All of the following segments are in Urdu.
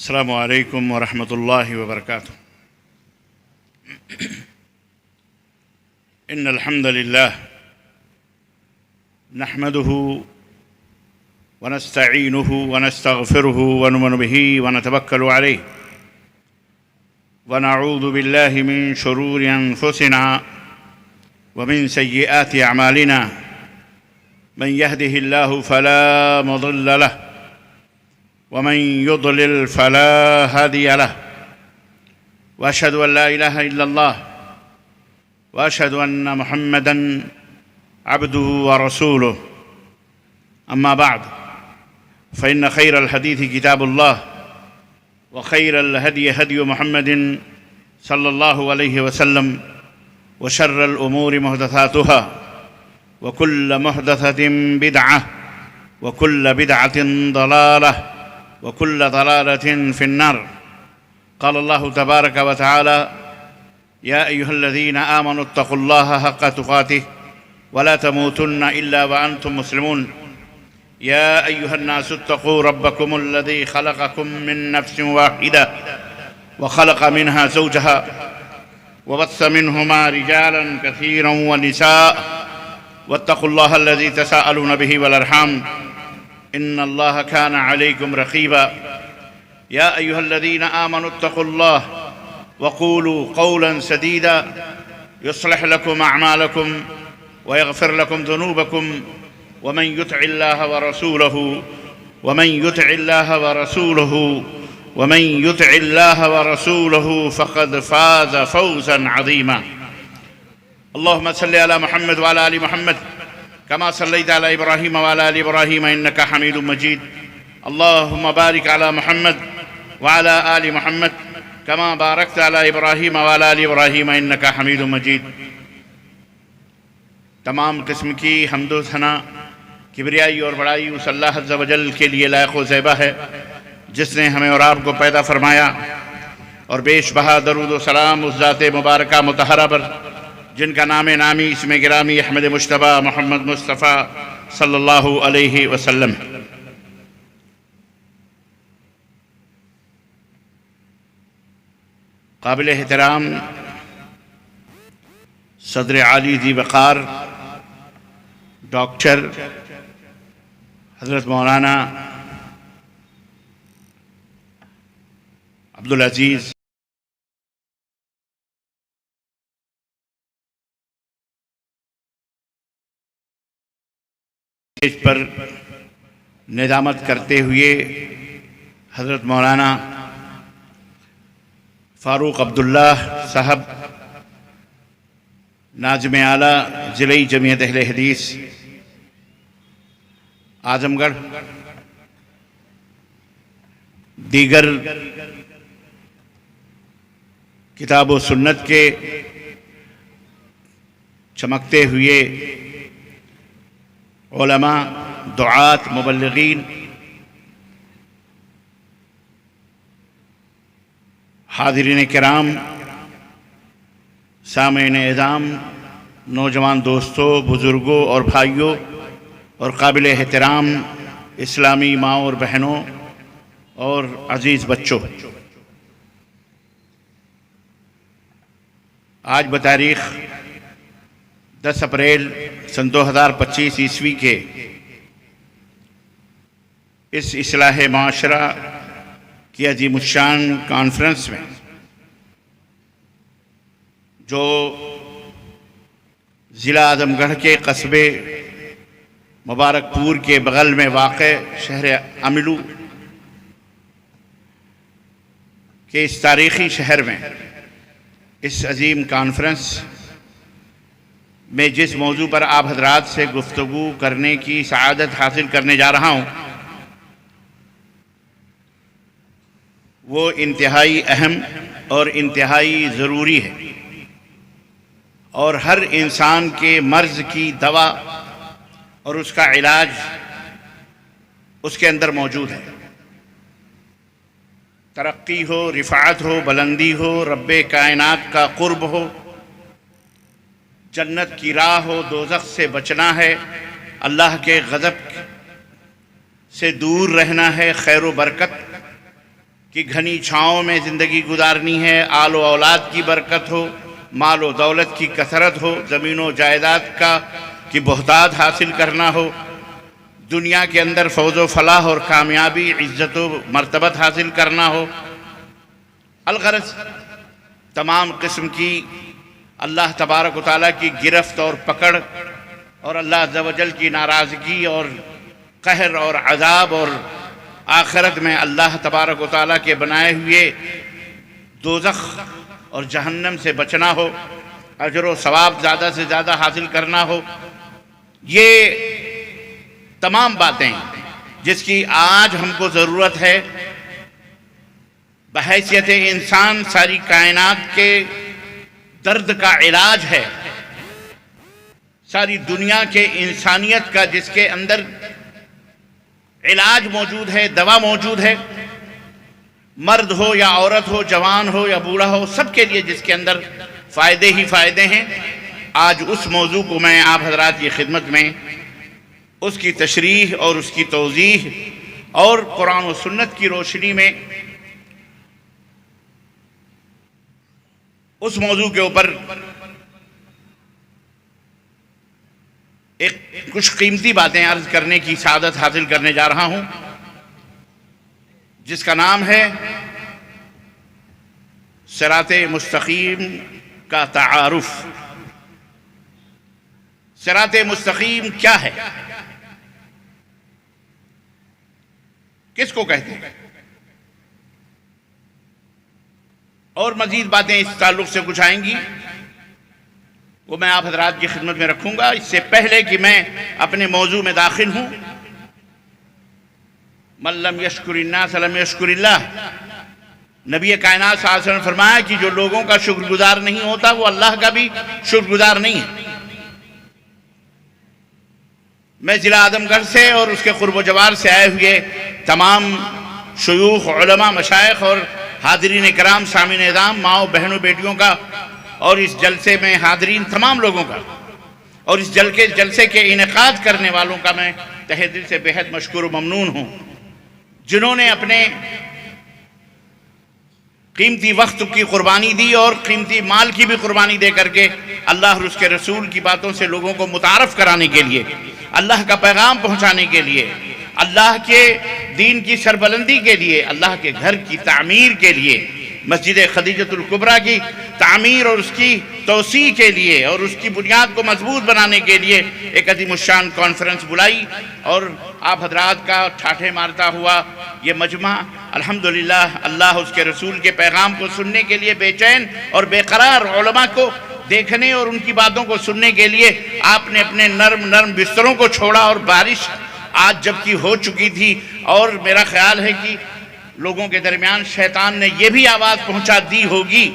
السلام عليكم ورحمة الله وبركاته. إن الحمد لله نحمده ونستعينه ونستغفره ونؤمن به ونتوكل عليه ونعوذ بالله من شرور أنفسنا ومن سيئات أعمالنا. من يهده الله فلا مضل له ومن يضلل فلا هادي له، وأشهد أن لا إله إلا الله وأشهد أن محمدًا عبده ورسوله. أما بعد، فإن خير الحديث كتاب الله، وخير الهدي هدي محمد صلى الله عليه وسلم، وشر الأمور محدثاتها، وكل محدثة بدعة، وكل بدعة ضلالة، وكل ضلالة في النار. قال الله تبارك وتعالى: يا أيها الذين آمنوا اتقوا الله حق تقاته ولا تموتن إلا وأنتم مسلمون. يا أيها الناس اتقوا ربكم الذي خلقكم من نفس واحدة وخلق منها زوجها وبث منهما رجالا كثيرا ونساء، واتقوا الله الذي تساءلون به والأرحام إن الله كان عليكم رقيبا. يا أيها الذين آمنوا اتقوا الله وقولوا قولا سديدا يصلح لكم أعمالكم ويغفر لكم ذنوبكم، ومن يطع الله ورسوله فقد فاز فوزا عظيما. اللهم صل على محمد وعلى آل محمد كما صليت على إبراهيم وعلى آل إبراهيم إنك حميد مجيد. اللهم بارك على محمد وعلى آل محمد كما باركت على إبراهيم وعلى آل إبراهيم إنك حميد مجيد. تمام قسم کی حمد و ثنا، کبریائی اور بڑائی اس اللہ عز و جل کے لیے لائق و زیبا ہے جس نے ہمیں اور آپ کو پیدا فرمایا، اور بیش بہا درود و سلام اس ذات مبارکہ مطہرہ پر جن کا نام نامی اسم گرامی احمد مجتبیٰ محمد مصطفیٰ صلی اللہ علیہ وسلم. قابل احترام صدر عالی ذی وقار ڈاکٹر حضرت مولانا عبدالعزیز پر ندامت کرتے ہوئے حضرت مولانا فاروق عبداللہ صاحب ناظم اعلیٰ ضلعی جمعیت اہل حدیث اعظم گڑھ، دیگر کتاب و سنت کے چمکتے ہوئے علماء، دعات، مبلغین، حاضرین کرام، سامعین اعظام، نوجوان دوستوں، بزرگوں اور بھائیوں، اور قابل احترام اسلامی ماں اور بہنوں اور عزیز بچوں، آج بتاریخ 10 اپریل سن 2025 عیسوی کے اس اصلاح معاشرہ کی عظیم الشان کانفرنس میں، جو ضلع اعظم گڑھ کے قصبے مبارک پور کے بغل میں واقع شہر املو کے اس تاریخی شہر میں اس عظیم کانفرنس میں جس موضوع پر آپ حضرات سے گفتگو کرنے کی سعادت حاصل کرنے جا رہا ہوں، وہ انتہائی اہم اور انتہائی ضروری ہے، اور ہر انسان کے مرض کی دوا اور اس کا علاج اس کے اندر موجود ہے. ترقی ہو، رفعت ہو، بلندی ہو، رب کائنات کا قرب ہو، جنت کی راہ ہو، دوزخ سے بچنا ہے، اللہ کے غضب سے دور رہنا ہے، خیر و برکت کہ گھنی چھاؤں میں زندگی گزارنی ہے، آل و اولاد کی برکت ہو، مال و دولت کی کثرت ہو، زمین و جائیداد کی بہتات حاصل کرنا ہو، دنیا کے اندر فوز و فلاح اور کامیابی، عزت و مرتبت حاصل کرنا ہو، الغرض تمام قسم کی اللہ تبارک و تعالیٰ کی گرفت اور پکڑ اور اللہ عز و جل کی ناراضگی اور قہر اور عذاب، اور آخرت میں اللہ تبارک و تعالیٰ کے بنائے ہوئے دوزخ اور جہنم سے بچنا ہو، اجر و ثواب زیادہ سے زیادہ حاصل کرنا ہو، یہ تمام باتیں جس کی آج ہم کو ضرورت ہے بحیثیت انسان ساری کائنات کے درد کا علاج ہے، ساری دنیا کے انسانیت کا جس کے اندر علاج موجود ہے، دوا موجود ہے، مرد ہو یا عورت ہو، جوان ہو یا بوڑھا ہو، سب کے لیے جس کے اندر فائدے ہی فائدے ہیں۔ آج اس موضوع کو میں آپ حضرات کی خدمت میں اس کی تشریح اور اس کی توضیح اور قرآن و سنت کی روشنی میں اس موضوع کے اوپر کچھ قیمتی باتیں عرض کرنے کی سعادت حاصل کرنے جا رہا ہوں، جس کا نام ہے صراط مستقیم کا تعارف۔ صراط مستقیم کیا ہے، کس کو کہتے ہیں، اور مزید باتیں اس تعلق سے کچھ آئیں گی، وہ میں آپ حضرات کی خدمت میں رکھوں گا۔ اس سے پہلے کہ میں اپنے موضوع میں داخل ہوں، من لم یشکر الناس لم یشکر اللہ، نبی کائنات صلی اللہ علیہ وسلم نے فرمایا کہ جو لوگوں کا شکر گزار نہیں ہوتا وہ اللہ کا بھی شکر گزار نہیں ہے۔ میں ضلع اعظم گڑھ سے اور اس کے قرب و جوار سے آئے ہوئے تمام شیوخ، علماء، مشائخ اور حاضرین کرام، سامعین اعظام، ماؤں، بہنوں، بیٹیوں کا اور اس جلسے میں حاضرین تمام لوگوں کا اور اس جلسے کے انعقاد کرنے والوں کا میں تہہ دل سے بے حد مشکور و ممنون ہوں، جنہوں نے اپنے قیمتی وقت کی قربانی دی اور قیمتی مال کی بھی قربانی دے کر کے اللہ اور اس کے رسول کی باتوں سے لوگوں کو متعارف کرانے کے لیے، اللہ کا پیغام پہنچانے کے لیے، اللہ کے دین کی سربلندی کے لیے، اللہ کے گھر کی تعمیر کے لیے، مسجد خدیجۃ الکبریٰ کی تعمیر اور اس کی توسیع کے لیے اور اس کی بنیاد کو مضبوط بنانے کے لیے ایک عظیم الشان کانفرنس بلائی، اور آپ حضرات کا ٹھاٹھے مارتا ہوا یہ مجمع الحمدللہ اللہ اس کے رسول کے پیغام کو سننے کے لیے بے چین اور بے قرار علماء کو دیکھنے اور ان کی باتوں کو سننے کے لیے آپ نے اپنے نرم بستروں کو چھوڑا، اور بارش آج جبکہ ہو چکی تھی، اور میرا خیال ہے کہ لوگوں کے درمیان شیطان نے یہ بھی آواز پہنچا دی ہوگی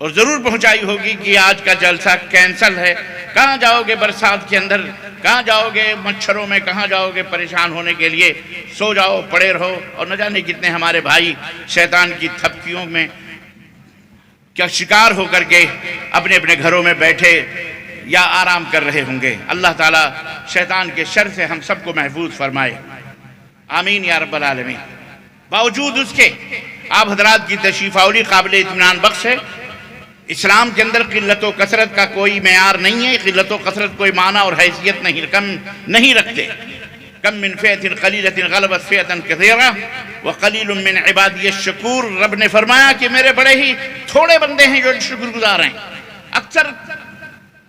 اور ضرور پہنچائی ہوگی کہ آج کا جلسہ کینسل ہے، کہاں جاؤ گے برسات کے اندر، کہاں جاؤ گے مچھروں میں، کہاں جاؤ گے پریشان ہونے کے لیے، سو جاؤ، پڑے رہو۔ اور نہ جانے کتنے ہمارے بھائی شیطان کی تھپکیوں میں کیا شکار ہو کر کے اپنے اپنے گھروں میں بیٹھے یا آرام کر رہے ہوں گے۔ اللہ تعالیٰ شیطان کے شر سے ہم سب کو محفوظ فرمائے، آمین یا رب العالمین۔ باوجود اس کے آپ حضرات کی تشریف آوری قابل اطمینان بخش ہے۔ اسلام کے اندر قلت و کثرت کا کوئی معیار نہیں ہے، قلت و کثرت کوئی معنی اور حیثیت نہیں رکھتے۔ کم من فئۃ قلیلۃ غلبت فئۃ کثیرہ وقلیل من عبادی الشکور، رب نے فرمایا کہ میرے بڑے ہی تھوڑے بندے ہیں جو شکر گزار ہیں، اکثر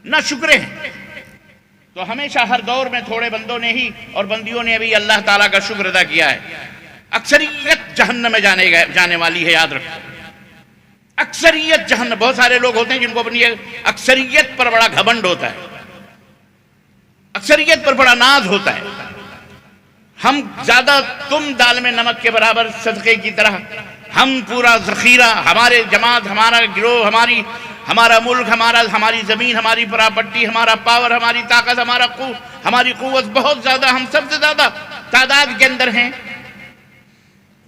نہ شکرے ہیں۔ تو ہمیشہ ہر دور میں تھوڑے بندوں نے ہی اور بندیوں نے بھی اللہ تعالیٰ کا شکر ادا کیا ہے۔ اکثریت جہنم میں جانے والی ہے، یاد رکھو، اکثریت جہنم۔ بہت سارے لوگ ہوتے ہیں جن کو اپنی اکثریت پر بڑا گھمنڈ ہوتا ہے، اکثریت پر بڑا ناز ہوتا ہے۔ ہم زیادہ، تم دال میں نمک کے برابر صدقے کی طرح، ہم پورا ذخیرہ، ہمارے جماعت، ہمارا گروہ، ہمارا ملک، ہماری زمین، ہماری پراپرٹی، ہمارا پاور، ہماری طاقت، ہماری قوت بہت زیادہ، ہم سب سے زیادہ تعداد کے اندر ہیں،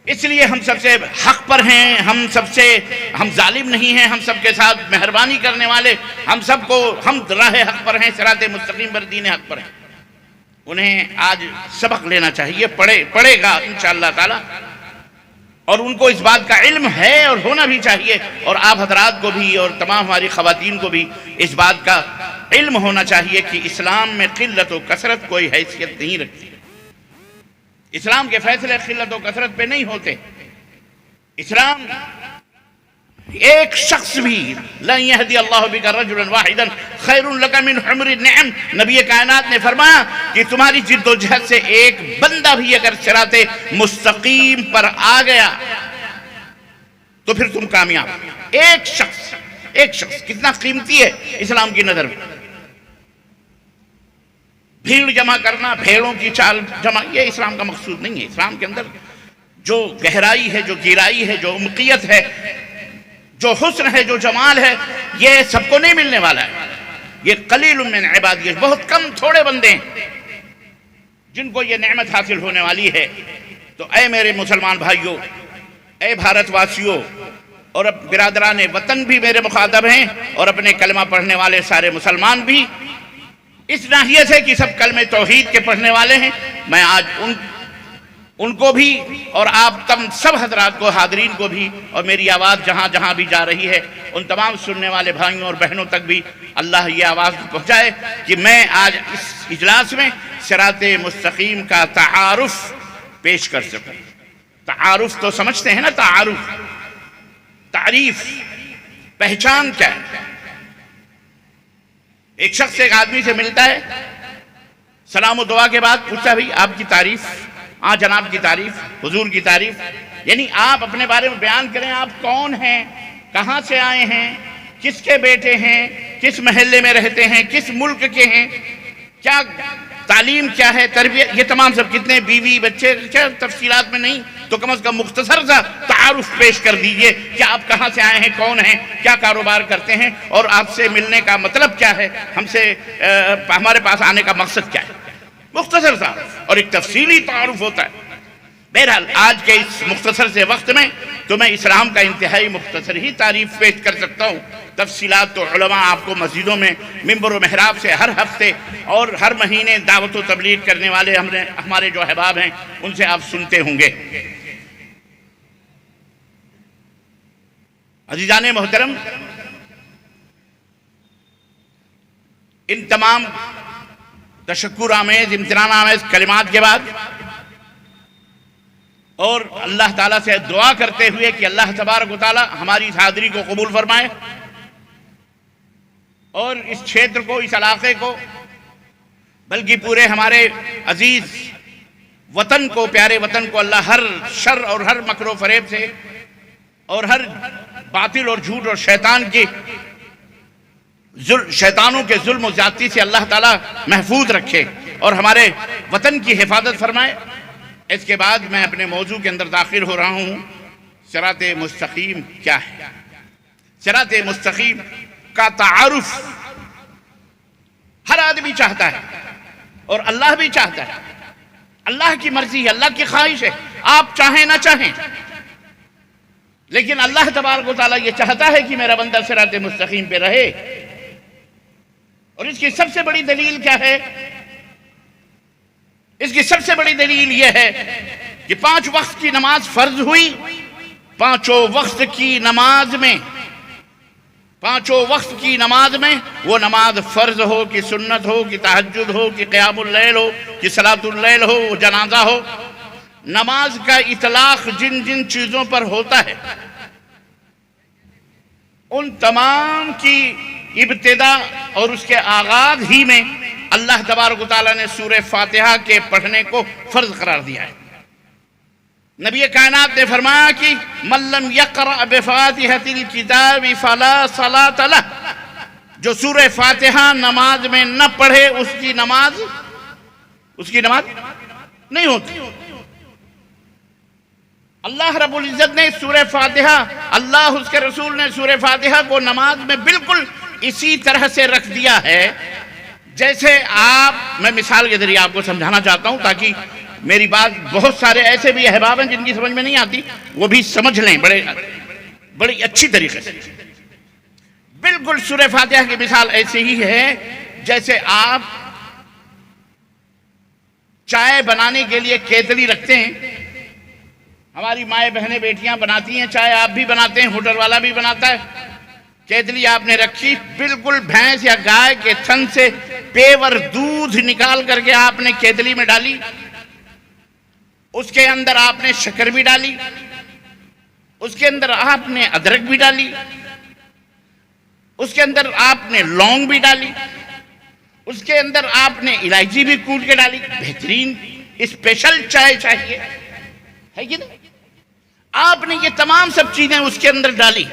اس لیے ہم سب سے حق پر ہیں، ہم ظالم نہیں ہیں، ہم سب کے ساتھ مہربانی کرنے والے، ہم راہ حق پر ہیں، صراط مستقیم پر، دین حق پر ہیں۔ انہیں آج سبق لینا چاہیے، پڑھے گا انشاءاللہ تعالی۔ اور ان کو اس بات کا علم ہے اور ہونا بھی چاہیے، اور آپ حضرات کو بھی اور تمام ہماری خواتین کو بھی اس بات کا علم ہونا چاہیے کہ اسلام میں قلت و کثرت کوئی حیثیت نہیں رکھتی۔ اسلام کے فیصلے قلت و کثرت پہ نہیں ہوتے۔ اسلام ایک شخص بھی لَن يَهْدِيَ اللَّهُ بِكَ رَجُلًا وَاحِدًا خَيْرٌ لَكَ مِنْ حُمْرِ النِّعَمِ، نبی کائنات نے فرمایا کہ تمہاری جد و جہد سے ایک بندہ بھی اگر صراط مستقیم پر آ گیا تو پھر تم کامیاب۔ ایک شخص کتنا قیمتی ہے اسلام کی نظر میں۔ بھیڑ جمع کرنا، بھیڑوں کی چال جمع، یہ اسلام کا مقصود نہیں ہے۔ اسلام کے اندر جو گہرائی ہے، جو گہرائی ہے، جو عمقیت ہے، جو حسن ہے، جو جمال ہے، یہ سب کو نہیں ملنے والا ہے۔ یہ قلیل من عبادی، بہت کم تھوڑے بندے ہیں جن کو یہ نعمت حاصل ہونے والی ہے۔ تو اے میرے مسلمان بھائیوں، اے بھارت واسیوں، اور برادران وطن بھی میرے مخاطب ہیں، اور اپنے کلمہ پڑھنے والے سارے مسلمان بھی، اس ناحیے سے کہ سب کلمہ توحید کے پڑھنے والے ہیں، میں آج ان کو بھی اور آپ تم سب حضرات کو، حاضرین کو بھی، اور میری آواز جہاں جہاں بھی جا رہی ہے ان تمام سننے والے بھائیوں اور بہنوں تک بھی اللہ یہ آواز پہنچائے کہ میں آج اس اجلاس میں صراط مستقیم کا تعارف پیش کر سکوں۔ تعارف تو سمجھتے ہیں نا، تعارف، تعریف، پہچان کیا ہے؟ ایک شخص ایک آدمی سے ملتا ہے، سلام و دعا کے بعد پوچھتا ہے بھئی آپ کی تعریف، جناب کی تعریف، حضور کی تعریف، یعنی آپ اپنے بارے میں بیان کریں، آپ کون ہیں، کہاں سے آئے ہیں، کس کے بیٹے ہیں، کس محلے میں رہتے ہیں، کس ملک کے ہیں، کیا تعلیم کیا ہے، تربیت، یہ تمام سب، کتنے بیوی بچے، کیا تفصیلات میں نہیں تو کم از کم مختصر سا تعارف پیش کر دیجئے کہ آپ کہاں سے آئے ہیں، کون ہیں، کیا کاروبار کرتے ہیں، اور آپ سے ملنے کا مطلب کیا ہے، ہمارے پاس آنے کا مقصد کیا ہے، مختصر سا اور ایک تفصیلی تعارف ہوتا ہے۔ بہرحال آج کے اس مختصر سے وقت میں تو میں اسلام کا انتہائی مختصر ہی تعریف پیش کر سکتا ہوں۔ تفصیلات تو علماء آپ کو مسجدوں میں منبر و محراب سے ہر ہفتے اور ہر مہینے دعوت و تبلیغ کرنے والے ہمارے جو احباب ہیں ان سے آپ سنتے ہوں گے۔ عزیزان محترم، ان تمام تشکر آمیز، امتنان آمیز کلمات کے بعد اور اللہ تعالیٰ سے دعا کرتے ہوئے کہ اللہ تبارک و تعالیٰ ہماری اس حاضری کو قبول فرمائے، اور اس چھیتر کو، اس علاقے کو، بلکہ پورے ہمارے عزیز وطن کو، پیارے وطن کو اللہ ہر شر اور ہر مکر و فریب سے اور ہر باطل اور جھوٹ اور شیطانوں کے ظلم و زیادتی سے اللہ تعالیٰ محفوظ رکھے اور ہمارے وطن کی حفاظت فرمائے۔ اس کے بعد میں اپنے موضوع کے اندر داخل ہو رہا ہوں۔ صراط مستقیم کیا ہے؟ صراط مستقیم کا تعارف ہر آدمی چاہتا ہے اور اللہ بھی چاہتا ہے، اللہ کی مرضی ہے، اللہ کی خواہش ہے، آپ چاہیں نہ چاہیں، لیکن اللہ تبارک و تعالیٰ یہ چاہتا ہے کہ میرا بندہ صراط مستقیم پہ رہے۔ اور اس کی سب سے بڑی دلیل کیا ہے؟ اس کی سب سے بڑی دلیل یہ ہے کہ 5 وقت کی نماز فرض ہوئی، 5 وقت کی نماز میں وہ نماز فرض ہو کہ سنت ہو کہ تہجد ہو کہ قیام اللیل ہو کہ صلاۃ اللیل ہو، جنازہ ہو، نماز کا اطلاق جن جن چیزوں پر ہوتا ہے ان تمام کی ابتدا اور اس کے آغاز ہی میں اللہ تبارک و تعالیٰ نے سورہ فاتحہ کے پڑھنے کو فرض قرار دیا ہے۔ نبی کائنات نے فرمایا کہ من لم یقرأ بفاتحۃ الکتاب فلا صلاۃ لہ، جو سورہ فاتحہ نماز میں نہ پڑھے اس کی نماز نہیں ہوتی۔ اللہ رب العزت نے سورہ فاتحہ، اللہ اس کے رسول نے سورہ فاتحہ کو نماز میں بالکل اسی طرح سے رکھ دیا ہے جیسے میں مثال کے ذریعے آپ کو سمجھانا چاہتا ہوں تاکہ میری بات بہت سارے ایسے بھی احباب ہیں جن کی سمجھ میں نہیں آتی، وہ بھی سمجھ لیں بڑی اچھی طریقے سے۔ بالکل سورہ فاتحہ کی مثال ایسے ہی ہے جیسے آپ چائے بنانے کے لیے کیتلی رکھتے ہیں، ہماری مائیں بہنیں بیٹیاں بناتی ہیں چائے، آپ بھی بناتے ہیں، ہوٹل والا بھی بناتا ہے. کیتلی آپ نے رکھی، بالکل بھینس یا گائے کے تھن سے پیور دودھ نکال کر کے آپ نے کیتلی میں ڈالی. اس کے اندر آپ نے شکر بھی ڈالی، اس کے اندر آپ نے ادرک بھی ڈالی، اس کے اندر آپ نے لونگ بھی ڈالی، اس کے اندر آپ نے الائچی بھی کوٹ کے ڈالی. بہترین اسپیشل چائے چاہیے ہے کہ نہیں؟ آپ نے یہ تمام سب چیزیں اس کے اندر ڈالی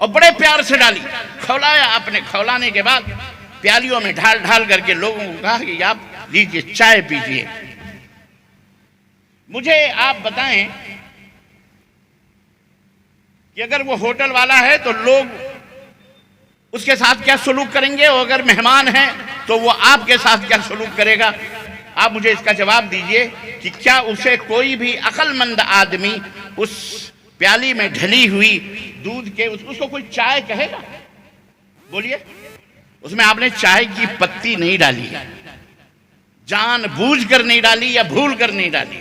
اور بڑے پیار سے ڈالی. کھولایا آپ نے، کھولانے کے بعد پیالیوں میں ڈھال ڈھال کر کے لوگوں کو کہا کہ آپ لیجیے چائے پیجیے. مجھے آپ بتائیں کہ اگر وہ ہوٹل والا ہے تو لوگ اس کے ساتھ کیا سلوک کریں گے، اور اگر مہمان ہیں تو وہ آپ کے ساتھ کیا سلوک کرے گا؟ آپ مجھے اس کا جواب دیجئے کہ کیا اسے کوئی بھی عقل مند آدمی اس پیالی میں ڈھلی ہوئی دودھ کے اس کو کوئی چائے کہے گا؟ بولیے. اس میں آپ نے چائے کی پتی نہیں ڈالی، جان بوجھ کر نہیں ڈالی یا بھول کر نہیں ڈالی.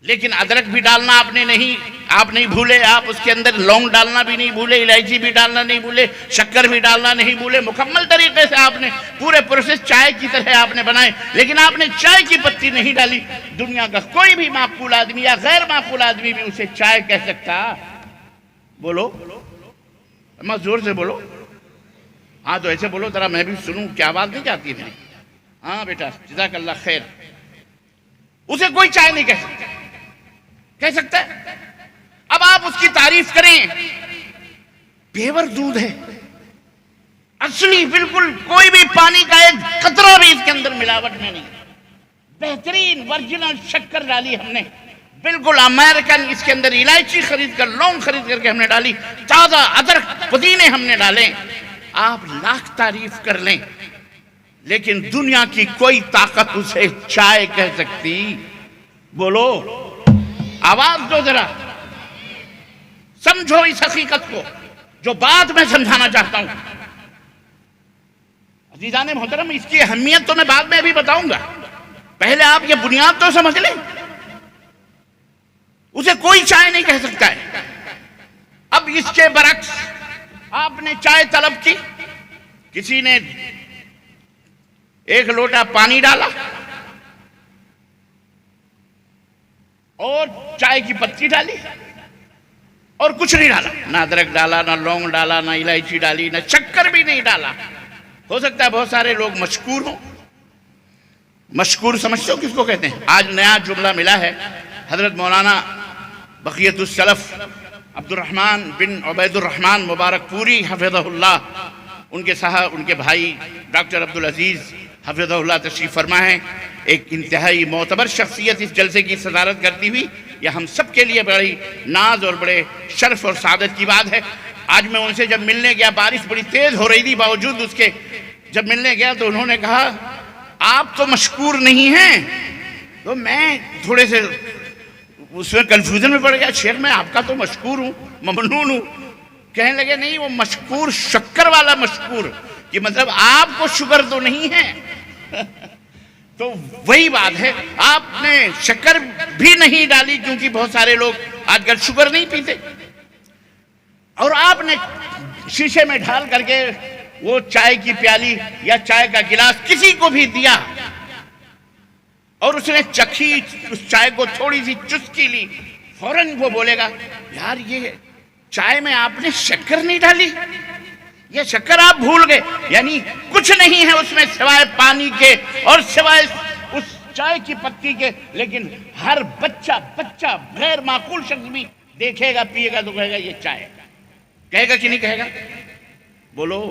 لیکن ادرک بھی ڈالنا آپ نہیں بھولے، آپ اس کے اندر لونگ ڈالنا بھی نہیں بھولے، الائچی بھی ڈالنا نہیں بھولے، شکر بھی ڈالنا نہیں بھولے. مکمل طریقے سے آپ نے پورے پروسیس چائے کی طرح آپ نے بنائے، لیکن آپ نے چائے کی پتی نہیں ڈالی. دنیا کا کوئی بھی معقول آدمی یا غیر معقول آدمی بھی اسے چائے کہہ سکتا؟ بولو، اما زور سے بولو. ہاں تو ایسے بولو ذرا میں بھی سنوں، کیا آواز نہیں جاتی ہے میری؟ ہاں بیٹا جزاک اللہ خیر. اسے کوئی چائے نہیں کہہ سکتا ہے. اب آپ اس کی تعریف کریں، پیور دودھ ہے، اصلی، بالکل کوئی بھی پانی کا ایک قطرہ بھی اس کے اندر ملاوٹ میں نہیں. بہترین ورجنل شکر ڈالی ہم نے، بالکل امریکن. اس کے اندر الائچی خرید کر، لونگ خرید کر کے ہم نے ڈالی، تازہ ادرک پودینے ہم نے ڈالے. آپ لاکھ تعریف کر لیں لیکن دنیا کی کوئی طاقت اسے چائے کہہ سکتی؟ بولو، آواز دو ذرا، سمجھو اس حقیقت کو جو بات میں سمجھانا چاہتا ہوں. عزیزان محترم، اس کی اہمیت تو میں بعد میں ابھی بتاؤں گا، پہلے آپ یہ بنیاد تو سمجھ لیں. اسے کوئی چائے نہیں کہہ سکتا ہے. اب اس کے برعکس آپ نے چائے طلب کی، کسی نے ایک لوٹا پانی ڈالا اور چائے کی پتی ڈالی اور کچھ نہیں ڈالا، نہ ادرک ڈالا، نہ لونگ ڈالا، نہ الائچی ڈالی، نہ شکر بھی نہیں ڈالا. ہو سکتا ہے بہت سارے لوگ مشکور ہوں. مشکور سمجھتے ہو کس کو کہتے ہیں؟ آج نیا جملہ ملا ہے، حضرت مولانا بقیت السلف عبد الرحمن بن عبید الرحمن مبارک پوری حفظہ اللہ، ان کے بھائی ڈاکٹر عبدالعزیز حفظہ اللہ تشریف فرما ہے. ایک انتہائی معتبر شخصیت اس جلسے کی صدارت کرتی ہوئی، یہ ہم سب کے لیے بڑی ناز اور بڑے شرف اور سعادت کی بات ہے. آج میں ان سے جب ملنے گیا، بارش بڑی تیز ہو رہی تھی، باوجود اس کے جب ملنے گیا تو انہوں نے کہا آپ تو مشکور نہیں ہیں. تو میں تھوڑے سے اس میں کنفیوژن میں پڑ گیا، شیخ میں آپ کا تو مشکور ہوں، ممنون ہوں. کہنے لگے نہیں، وہ مشکور شکر والا مشکور، کہ مطلب آپ کو شکر تو نہیں ہے. تو وہی بات ہے، آپ نے شکر بھی نہیں ڈالی کیونکہ بہت سارے لوگ آج کل شکر نہیں پیتے، اور آپ نے شیشے میں ڈھال کر کے وہ چائے کی پیالی یا چائے کا گلاس کسی کو بھی دیا اور اس نے چکھی، اس چائے کو تھوڑی سی چسکی لی، فوراً وہ بولے گا یار یہ چائے میں آپ نے شکر نہیں ڈالی، یہ شکر آپ بھول گئے. یعنی کچھ نہیں ہے اس میں سوائے پانی کے اور سوائے اس چائے کی پتی کے. لیکن ہر بچہ غیر معقول شخص بھی دیکھے گا، پیے گا تو کہے گا یہ چائے. کہے گا کہ نہیں کہے گا؟ بولو.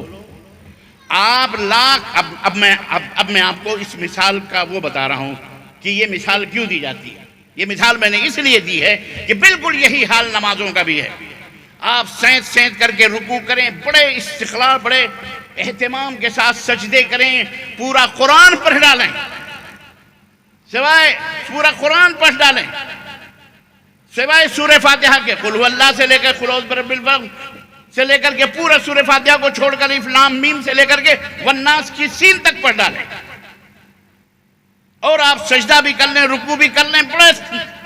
آپ لاکھ اب میں آپ کو اس مثال کا وہ بتا رہا ہوں کہ یہ مثال کیوں دی جاتی ہے. یہ مثال میں نے اس لیے دی ہے کہ بالکل یہی حال نمازوں کا بھی ہے. آپ سینت کر کے رکوع کریں، بڑے استقلال، بڑے اہتمام کے ساتھ سجدے کریں، پورا قرآن پڑھ ڈالیں، سوائے پورا قرآن پڑھ ڈالیں، سوائے سورہ فاتحہ کے، قل هو اللہ سے لے کر قل اعوذ برب الفلق سے لے کر کے پورا سورہ فاتحہ کو چھوڑ کر الف لام میم سے لے کر کے والناس کی سین تک پڑھ ڈالیں. اور آپ سجدہ بھی کر لیں، رکوع بھی کر لیں، بڑے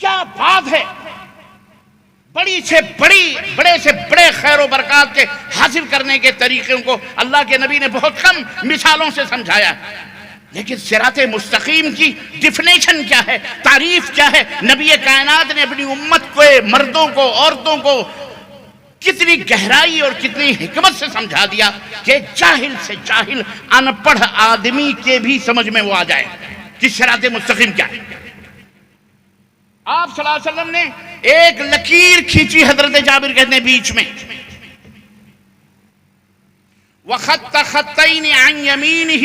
کیا بات ہے! بڑے سے بڑے خیر و برکات کے حاصل کرنے کے طریقوں کو اللہ کے نبی نے بہت کم مثالوں سے سمجھایا، لیکن صراط مستقیم کی ڈیفینیشن کیا ہے، تعریف کیا ہے؟ نبی کائنات نے اپنی امت کو، مردوں کو، عورتوں کو کتنی گہرائی اور کتنی حکمت سے سمجھا دیا کہ جاہل سے جاہل ان پڑھ آدمی کے بھی سمجھ میں وہ آ جائے کہ صراط مستقیم کیا ہے۔ آپ صلی اللہ علیہ وسلم نے ایک لکیر کھینچی، حضرت جابر کہتے ہیں بیچ میں، وَخَطَّ خَطَّيْنِ عَنْ يَمِينِهِ،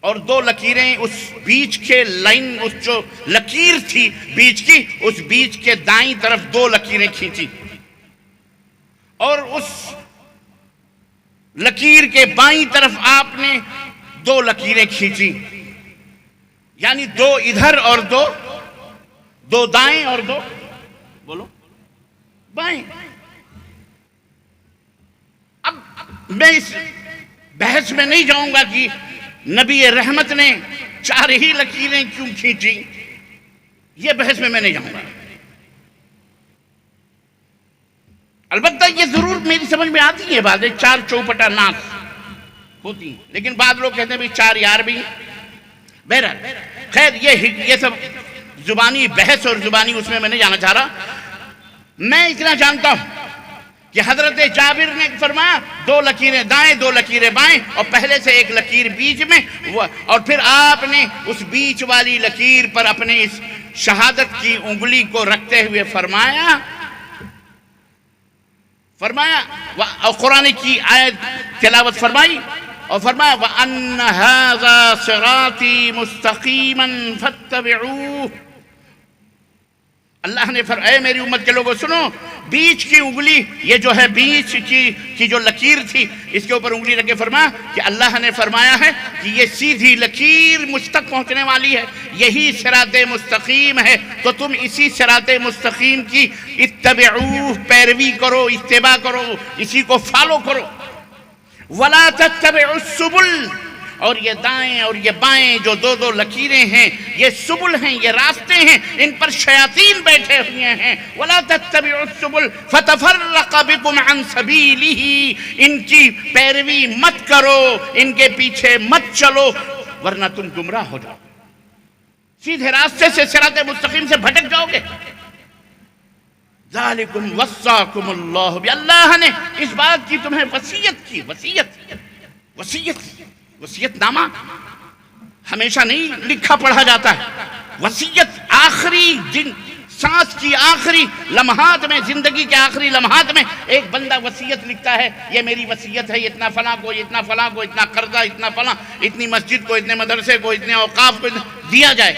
اور دو لکیریں اس بیچ کے لائن، اس جو لکیر تھی بیچ کی، اس بیچ کے دائیں طرف دو لکیریں کھینچی، اور اس لکیر کے بائیں طرف آپ نے دو لکیریں کھینچی، یعنی دو ادھر اور دو دائیں اور دو بولو بائیں۔ اب میں اس بحث میں نہیں جاؤں گا کہ نبی رحمت نے چار ہی لکیریں کیوں کھینچی، یہ بحث میں نہیں جاؤں گا۔ البتہ یہ ضرور میری سمجھ میں آتی ہے باتیں، چار چوپٹا ناک ہوتی ہیں، لیکن بعض لوگ کہتے ہیں بھی چار یار بھی ہیں۔ بہرحال خیر، یہ سب زبانی بحث اور زبانی اس میں نہیں جانا چاہ رہا۔ میں اتنا جانتا ہوں کہ حضرت جابر نے فرمایا دو لکیریں دائیں دو لکیریں بائیں، اور پہلے سے ایک لکیر بیچ میں، اور پھر آپ نے اس بیچ والی لکیر پر اپنے اس شہادت کی انگلی کو رکھتے ہوئے فرمایا، اور قرآن کی آیت تلاوت فرمائی اور فرمایا وَأَنَّ هَذَا صِرَاطِي مُسْتَقِيمًا فَاتَّبِعُوهُ۔ اللہ نے اے میری امت کے لوگوں سنو، بیچ کی انگلی، یہ جو ہے بیچ کی جو لکیر تھی، اس کے اوپر انگلی رکھے فرمایا کہ اللہ نے فرمایا ہے کہ یہ سیدھی لکیر مجھ تک پہنچنے والی ہے، یہی صراط مستقیم ہے، تو تم اسی صراط مستقیم کی اتبعوہ، پیروی کرو، اتباع کرو، اسی کو فالو کرو۔ وَلَا تَتَّبِعُوا السُّبُلَ، اور یہ دائیں اور یہ بائیں جو دو لکیریں ہیں، یہ سبل ہیں، یہ راستے ہیں، ان پر شیاطین بیٹھے ہوئے ہیں۔ وَلَا تَتَّبِعُوا السُّبُلَ فَتَفَرَّقَ بِكُمْ عَنْ سَبِيلِهِ، ان کی پیروی مت کرو، ان کے پیچھے مت چلو، ورنہ تم گمراہ ہو جاؤ، سیدھے راستے سے صراط مستقیم سے بھٹک جاؤ گے۔ ذَلِكُمْ وَصَّاكُمُ اللَّهُ بِهِ، اللہ نے اس بات کی تمہیں وصیت کی، وصیت نامہ ہمیشہ نہیں لکھا پڑھا جاتا ہے، وصیت آخری دن، سانس کی آخری لمحات میں، زندگی کے آخری لمحات میں ایک بندہ وصیت لکھتا ہے، یہ میری وصیت ہے، اتنا فلاں کو، اتنا فلاں کو، اتنا قرضہ، اتنا فلاں، اتنی مسجد کو، اتنے مدرسے کو، اتنے اوقاف کو دیا جائے۔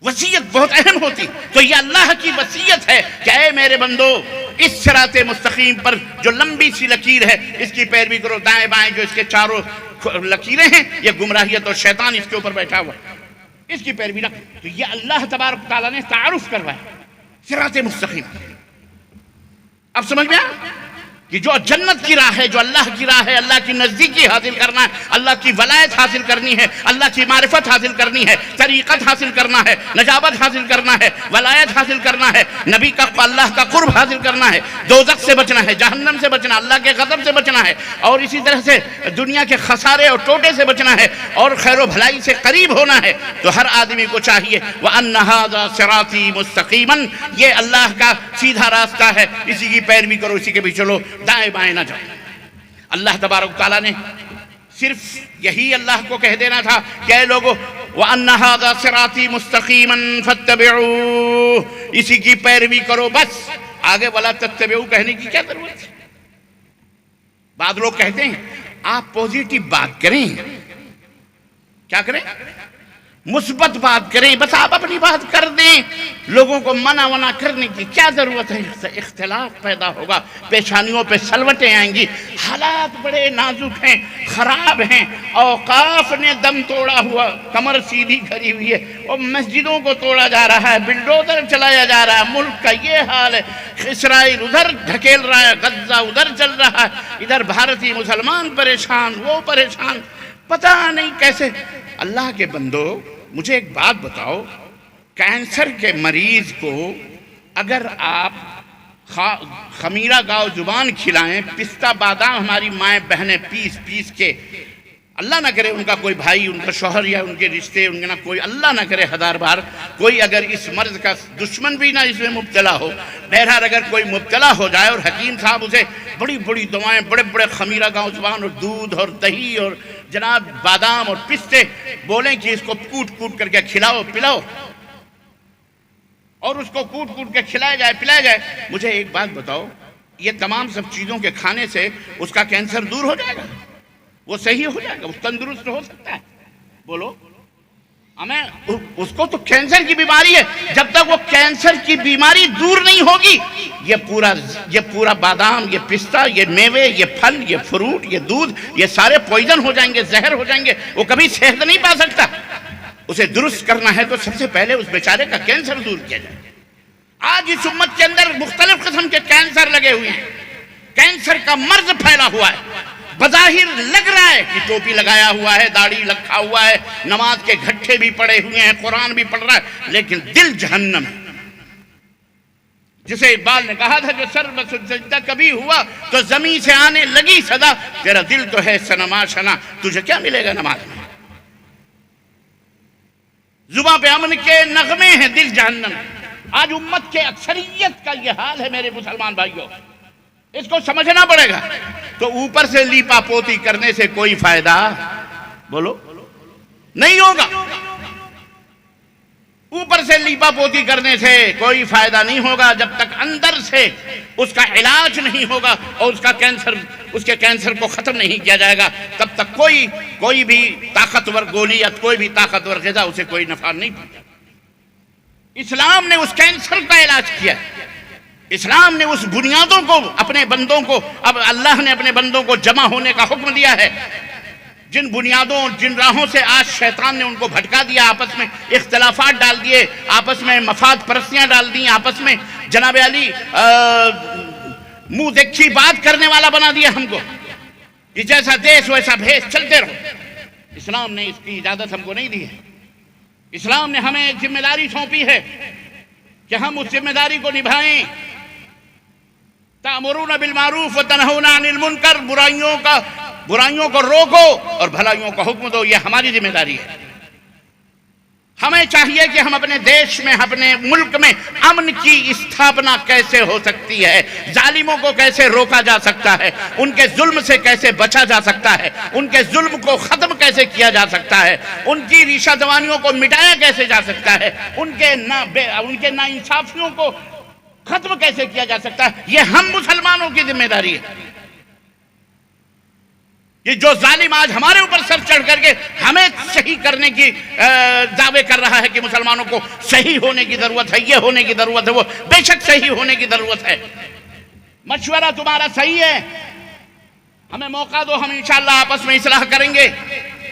وصیت بہت اہم ہوتی، تو یہ اللہ کی وصیت ہے کہ اے میرے بندو، اس صراط مستقیم پر جو لمبی سی لکیر ہے اس کی پیروی کرو، دائیں بائیں جو اس کے چاروں لکیریں ہیں یہ گمراہیت اور شیطان اس کے اوپر بیٹھا ہوا، اس کی پیروی نہ۔ تو یہ اللہ تبارک تعالیٰ نے تعارف کروایا صراط مستقیم۔ اب سمجھ میں آیا کہ جو جنت کی راہ ہے، جو اللہ کی راہ ہے، اللہ کی نزدیکی حاصل کرنا ہے، اللہ کی ولایت حاصل کرنی ہے، اللہ کی معرفت حاصل کرنی ہے، طریقت حاصل کرنا ہے، نجابت حاصل کرنا ہے، ولایت حاصل کرنا ہے، نبی کا اللہ کا قرب حاصل کرنا ہے، دوزخ سے بچنا ہے، جہنم سے بچنا، اللہ کے غضب سے بچنا ہے، اور اسی طرح سے دنیا کے خسارے اور ٹوٹے سے بچنا ہے، اور خیر و بھلائی سے قریب ہونا ہے، تو ہر آدمی کو چاہیے وَأَنَّ هَذَا صِرَاطِي مُسْتَقِيمًا، یہ اللہ کا سیدھا راستہ ہے، اسی کی پیروی کرو، اسی کے بھی چلو، دائیں بائیں نہ جاؤ۔ اللہ تبارک تعالیٰ نے صرف یہی اللہ کو کہہ دینا تھا کہ اے لوگو وَأَنَّ هَذَا صِرَاطِي مُسْتَقِيمًا فَاتَّبِعُوهُ، اسی کی پیروی کرو، بس آگے وَلَا تَتَّبِعُوا کہنے کی کیا ضرورت ہے؟ بعض لوگ کہتے ہیں آپ پوزیٹیو بات کریں، کیا کریں؟ مثبت بات کریں، بس آپ اپنی بات کر دیں، لوگوں کو منع کرنے کی کیا ضرورت ہے؟ اختلاف پیدا ہوگا، پیشانیوں پہ سلوٹیں آئیں گی، حالات بڑے نازک ہیں، خراب ہیں، اوقاف نے دم توڑا ہوا، کمر سیدھی کری ہوئی ہے، اور مسجدوں کو توڑا جا رہا ہے، بلڈوزر چلایا جا رہا ہے، ملک کا یہ حال ہے، اسرائیل ادھر دھکیل رہا ہے، غزہ ادھر چل رہا ہے، ادھر بھارتی مسلمان پریشان، وہ پریشان، پتہ نہیں کیسے۔ اللہ کے بندو، مجھے ایک بات بتاؤ، کینسر کے مریض کو اگر آپ خمیرہ گاؤ زبان کھلائیں، پستہ بادام ہماری مائیں بہنیں پیس پیس کے، اللہ نہ کرے ان کا کوئی بھائی، ان کا شوہر یا ان کے رشتے، ان کا کوئی، اللہ نہ کرے ہزار بار کوئی اگر اس مرض کا دشمن بھی نہ اس میں مبتلا ہو، بہرحال اگر کوئی مبتلا ہو جائے اور حکیم صاحب اسے بڑی بڑی دوائیں، بڑے بڑے خمیرہ گاؤ زبان اور دودھ اور دہی اور جناب بادام اور پستے بولیں کہ اس کو کوٹ کوٹ کر کے کھلاؤ پلاؤ، اور اس کو کوٹ کوٹ کے کھلایا جائے پلایا جائے، مجھے ایک بات بتاؤ، یہ تمام سب چیزوں کے کھانے سے اس کا کینسر دور ہو جائے گا؟ وہ صحیح ہو جائے گا؟ وہ تندرست ہو سکتا ہے؟ بولو ہمیں، اس کو تو کینسر کی بیماری ہے، جب تک وہ کینسر کی بیماری دور نہیں ہوگی یہ پورا بادام، یہ پستہ، یہ میوے، یہ پھل، یہ فروٹ، یہ دودھ، یہ سارے پوائزن ہو جائیں گے، زہر ہو جائیں گے، وہ کبھی صحت نہیں پا سکتا۔ اسے درست کرنا ہے تو سب سے پہلے اس بیچارے کا کینسر دور کیا جائے۔ آج اس امت کے اندر مختلف قسم کے کینسر لگے ہوئے ہیں، کینسر کا مرض پھیلا ہوا ہے، بظاہر لگ رہا ہے کہ ٹوپی لگایا ہوا ہے، داڑھی رکھا ہوا ہے، نماز کے گھٹے بھی پڑے ہوئے ہیں، قرآن بھی پڑھ رہا ہے، لیکن دل جہنم ہے۔ جسے اقبال نے کہا تھا جو سر بس سجدہ کبھی ہوا تو زمین سے آنے لگی صدا، تیرا دل تو ہے صنما شنا، تجھے کیا ملے گا نماز میں؟ زباں پہ امن کے نغمے ہیں، دل جہنم۔ آج امت کے اکثریت کا یہ حال ہے میرے مسلمان بھائیوں، اس کو سمجھنا پڑے گا۔ تو اوپر سے لیپا پوتی کرنے سے کوئی فائدہ بولو نہیں ہوگا، اوپر سے لیپا پوتی کرنے سے کوئی فائدہ نہیں ہوگا جب تک اندر سے اس کا علاج نہیں ہوگا اور اس کے کینسر کو ختم نہیں کیا جائے گا، تب تک کوئی بھی طاقتور گولی یا کوئی بھی طاقتور غذا اسے کوئی نفع نہیں پہنچے۔ اسلام نے اس کینسر کا علاج کیا، اسلام نے اس بنیادوں کو اپنے بندوں کو، اب اللہ نے اپنے بندوں کو جمع ہونے کا حکم دیا ہے، جن بنیادوں جن راہوں سے آج شیطان نے ان کو بھٹکا دیا، آپس میں اختلافات ڈال دیے، آپس میں مفاد پرستیاں ڈال دی، آپس میں جناب علی منہ دیکھی بات کرنے والا بنا دیا ہم کو کہ جیسا دیش ویسا بھیس، چلتے رہو۔ اسلام نے اس کی اجازت ہم کو نہیں دی ہے۔ اسلام نے ہمیں ایک ذمہ داری سونپی ہے کہ ہم اس ذمہ داری کو نبھائیں۔ تأمرون بالمعروف وتنہون عن المنکر، برائیوں کو روکو اور بھلائیوں کو حکم دو، یہ ہماری ذمہ داری ہے۔ ہمیں چاہیے کہ ہم اپنے دیش میں، اپنے ملک میں امن کی استھاپنا کیسے ہو سکتی ہے، ظالموں کو کیسے روکا جا سکتا ہے، ان کے ظلم سے کیسے بچا جا سکتا ہے، ان کے ظلم کو ختم کیسے کیا جا سکتا ہے، ان کی ریشہ دوانیوں کو مٹایا کیسے جا سکتا ہے، ان کے ناانصافیوں کو ختم کیسے کیا جا سکتا ہے، یہ ہم مسلمانوں کی ذمہ داری ہے۔ یہ جو ظالم آج ہمارے اوپر سر چڑھ کر کے ہمیں صحیح کرنے کی دعوے کر رہا ہے کہ مسلمانوں کو صحیح ہونے کی ضرورت ہے، یہ ہونے کی ضرورت ہے، وہ بے شک صحیح ہونے کی ضرورت ہے، مشورہ تمہارا صحیح ہے، ہمیں موقع دو، ہم انشاءاللہ آپس میں اصلاح کریں گے،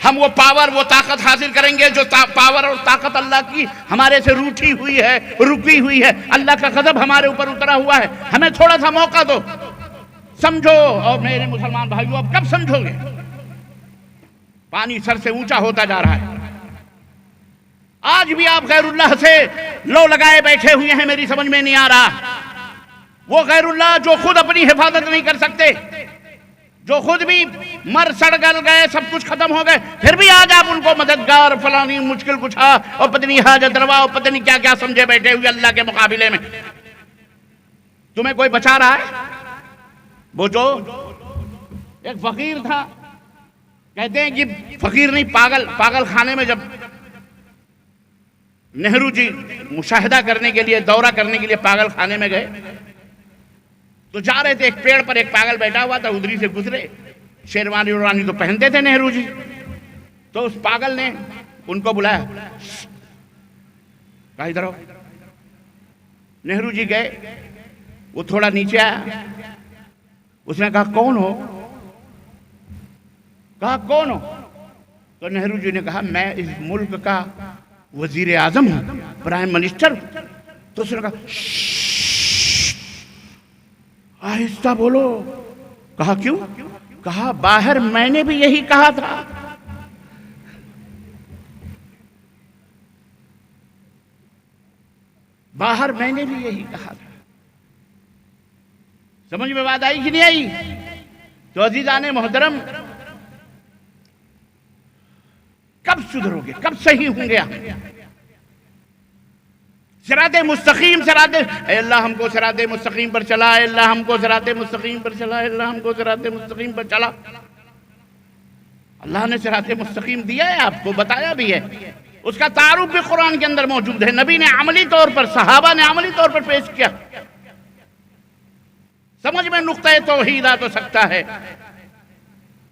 ہم وہ پاور وہ طاقت حاصل کریں گے جو پاور اور طاقت اللہ کی ہمارے سے روٹھی ہوئی ہے، رکی ہوئی ہے، اللہ کا غضب ہمارے اوپر اترا ہوا ہے، ہمیں تھوڑا سا موقع دو، سمجھو۔ اور میرے مسلمان بھائیوں اب کب سمجھو گے؟ پانی سر سے اونچا ہوتا جا رہا ہے، آج بھی آپ غیر اللہ سے لو لگائے بیٹھے ہوئے ہیں، میری سمجھ میں نہیں آ رہا۔ وہ غیر اللہ جو خود اپنی حفاظت نہیں کر سکتے، جو خود بھی مر سڑ گل گئے، سب کچھ ختم ہو گئے، پھر بھی آج آپ ان کو مددگار، فلانی مشکل کشا اور پتنی حاجت روا اور پتنی کیا کیا سمجھے بیٹھے ہوئے اللہ کے مقابلے میں۔ تمہیں کوئی بچا رہا ہے؟ وہ جو ایک فقیر تھا، کہتے ہیں کہ فقیر نہیں، پاگل خانے میں جب نہرو جی مشاہدہ کرنے کے لیے، دورہ کرنے کے لیے پاگل خانے میں گئے تو جا رہے تھے، ایک پیڑ پر ایک پاگل بیٹھا ہوا تھا، ادھری سے گزرے، شیروانی ورانی تو پہنتے تھے نہرو جی، تو اس پاگل نے ان کو بلایا، کہا ادھر آؤ۔ نہرو جی گئے، وہ تھوڑا نیچے آیا، اس نے کہا کون ہو؟ کہا کون ہو؟ تو نہرو جی نے کہا میں اس ملک کا وزیر اعظم ہوں، پرائم منسٹر ہوں۔ تو اس نے کہا آہستہ بولو۔ کہا کیوں؟ کہا باہر میں نے بھی یہی کہا تھا۔ باہر میں نے بھی یہی کہا تھا. سمجھ میں بات آئی کہ نہیں آئی؟ تو عزیزان محترم، کب سدھرو گے، کب صحیح ہوں گے آپ؟ صراط مستقیم، اے اللہ ہم کو صراط مستقیم پر چلا، اے اللہ ہم کو صراط مستقیم پر چلا، اے اللہ ہم کو صراط مستقیم پر چلا. اللہ نے صراط مستقیم دیا ہے، آپ کو بتایا بھی ہے. اس کا تعارف بھی قرآن کے اندر موجود ہے. نبی نے عملی طور پر، صحابہ نے عملی طور پر پیش کیا. سمجھ میں نقطہ توحید آ تو سکتا ہے.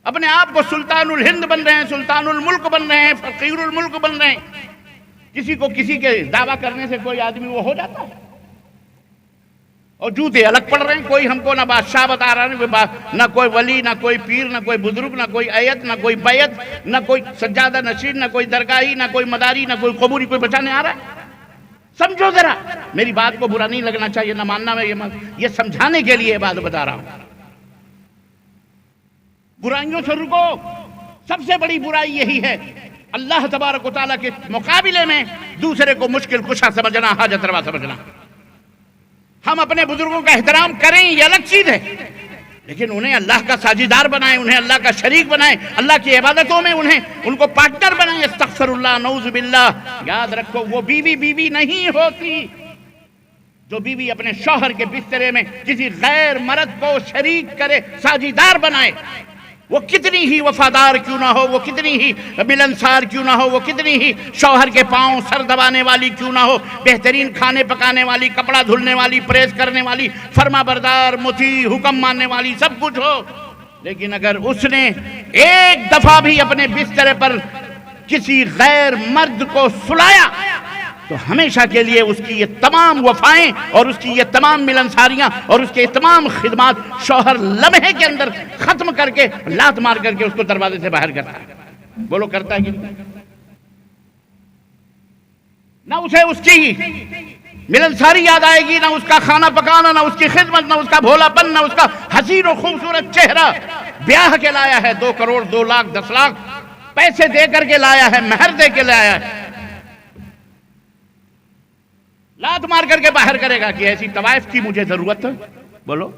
اپنے آپ کو سلطان الہند بن رہے ہیں، سلطان الملک بن رہے ہیں، فقیر الملک بن رہے ہیں. کسی کو کسی کے دعویٰ کرنے سے کوئی آدمی وہ ہو جاتا ہے؟ اور جوتے الگ پڑ رہے ہیں. کوئی ہم کو نہ بادشاہ بتا رہا ہے، نہ کوئی ولی، نہ کوئی پیر، نہ کوئی بزرگ، نہ کوئی ایت، نہ کوئی بیعت، نہ کوئی سجادہ نشین، نہ کوئی درگاہی، نہ کوئی مداری، نہ کوئی قبوری. کوئی بچانے آ رہا ہے؟ سمجھو ذرا، میری بات کو برا نہیں لگنا چاہیے، نہ ماننا. میں یہ سمجھانے کے لیے بات بتا رہا ہوں. برائیوں سے رکو. سب سے بڑی برائی یہی ہے، اللہ تبارک و تعالیٰ کے مقابلے میں دوسرے کو مشکل کشا سمجھنا، حاجت روا سمجھنا. ہم اپنے بزرگوں کا احترام کریں، یہ الگ چیز ہے، لیکن انہیں اللہ کا ساجیدار بنائیں، انہیں اللہ کا شریک بنائیں، اللہ کی عبادتوں میں ان کو پارٹنر بنائیں. استغفر اللہ، نعوذ باللہ. یاد رکھو، وہ بیوی نہیں ہوتی جو بیوی اپنے شوہر کے بسترے میں کسی غیر مرد کو شریک کرے، ساجیدار بنائے. وہ کتنی ہی وفادار کیوں نہ ہو، وہ کتنی ہی ملنسار کیوں نہ ہو، وہ کتنی ہی شوہر کے پاؤں سر دبانے والی کیوں نہ ہو، بہترین کھانے پکانے والی، کپڑا دھلنے والی، پریس کرنے والی، فرما بردار، مطیع، حکم ماننے والی، سب کچھ ہو، لیکن اگر اس نے ایک دفعہ بھی اپنے بسترے پر کسی غیر مرد کو سلایا تو ہمیشہ کے لیے اس کی یہ تمام وفائیں اور اس کی یہ تمام ملنساریاں اور اس کے تمام خدمات شوہر لمحے کے اندر ختم کر کے، لات مار کر کے اس کو دروازے سے باہر کرتا ہے. بولو کرتا ہے کہ نہیں؟ نہ اسے اس کی ملنساری یاد آئے گی، نہ اس کا کھانا پکانا، نہ اس کی خدمت، نہ اس کا بھولا پن، نہ اس کا حسین و خوبصورت چہرہ. بیاہ کے لایا ہے، 2 کروڑ 2 لاکھ 10 لاکھ پیسے دے کر کے لایا ہے، مہر دے کے لایا ہے، لات مار کر کے باہر کرے گا کہ ایسی طوائف کی مجھے ضرورت ہے؟ بولو.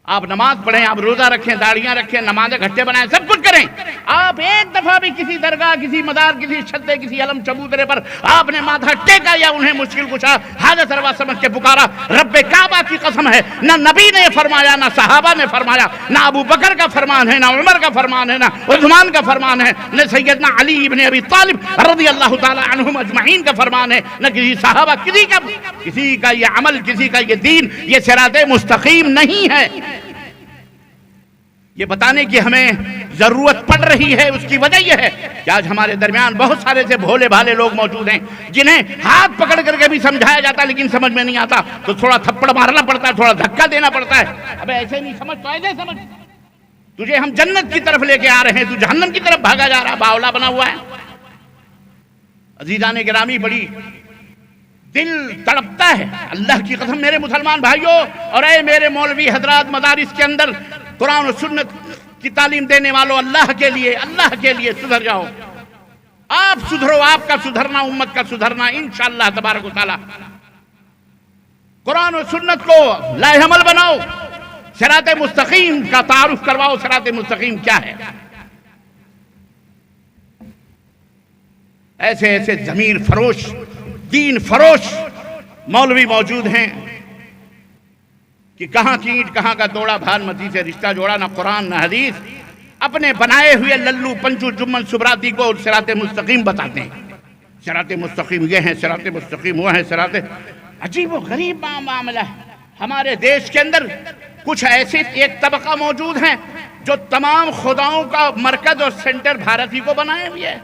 آپ نماز پڑھیں، آپ روزہ رکھیں، داڑیاں رکھیں، نمازیں گھٹے بنائیں، سب کچھ کریں. آپ ایک دفعہ بھی کسی درگاہ، کسی مدار، کسی چھتے، کسی علم چبوترے پر آپ نے ماتھا ٹیکا یا انہیں مشکل کشا، حاجت روا سمجھ کے پکارا، رب کعبہ کی قسم ہے، نہ نبی نے فرمایا، نہ صحابہ نے فرمایا، نہ ابو بکر کا فرمان ہے، نہ عمر کا فرمان ہے، نہ عثمان کا فرمان ہے، نہ سیدنا علی ابن ابی طالب رضی اللہ تعالی عنہم اجمعین کا فرمان ہے، نہ کسی صحابہ. کسی کا یہ عمل، کسی کا یہ دین، یہ صراط مستقیم نہیں ہے. یہ بتانے کی ہمیں ضرورت پڑ رہی ہے. اس کی وجہ یہ ہے کہ آج ہمارے درمیان بہت سارے سے بھولے بھالے لوگ موجود ہیں جنہیں ہاتھ پکڑ کر کے بھی سمجھایا جاتا لیکن سمجھ میں نہیں آتا، تو تھوڑا تھپڑ مارنا پڑتا ہے، تھوڑا دھکا دینا پڑتا ہے. ابے ایسے نہیں سمجھ تو ایسے سمجھ. تجھے ہم جنت کی طرف لے کے آ رہے ہیں، تو جہنم کی طرف بھاگا جا رہا، باولا بنا ہوا ہے. عزیزان گرامی، بڑی دل تڑپتا ہے. اللہ کی قسم میرے مسلمان بھائیوں اور اے میرے مولوی حضرات، مدارس کے اندر قرآن و سنت کی تعلیم دینے والوں، اللہ کے لیے سدھر جاؤ. آپ سدھرو، آپ کا سدھرنا، امت کا سدھرنا انشاءاللہ تبارک و تعالی. قرآن و سنت کو لائحہ عمل بناؤ، صراط مستقیم کا تعارف کرواؤ. صراط مستقیم کیا ہے؟ ایسے ضمیر فروش، دین فروش مولوی موجود ہیں کہ کہاں کی اینٹ کہاں کا توڑا، بھان متی سے رشتہ جوڑا، نہ قرآن نہ حدیث. اپنے بنائے ہوئے للو پنچو جمن سبراتی کو صراط مستقیم بتاتے ہیں. صراط مستقیم یہ ہیں، صراط مستقیم وہ ہیں، صراط. عجیب و غریب معاملہ ہے. ہمارے دیش کے اندر کچھ ایسے ایک طبقہ موجود ہیں جو تمام خداؤں کا مرکز اور سینٹر بھارت ہی کو بنائے ہوئے ہیں.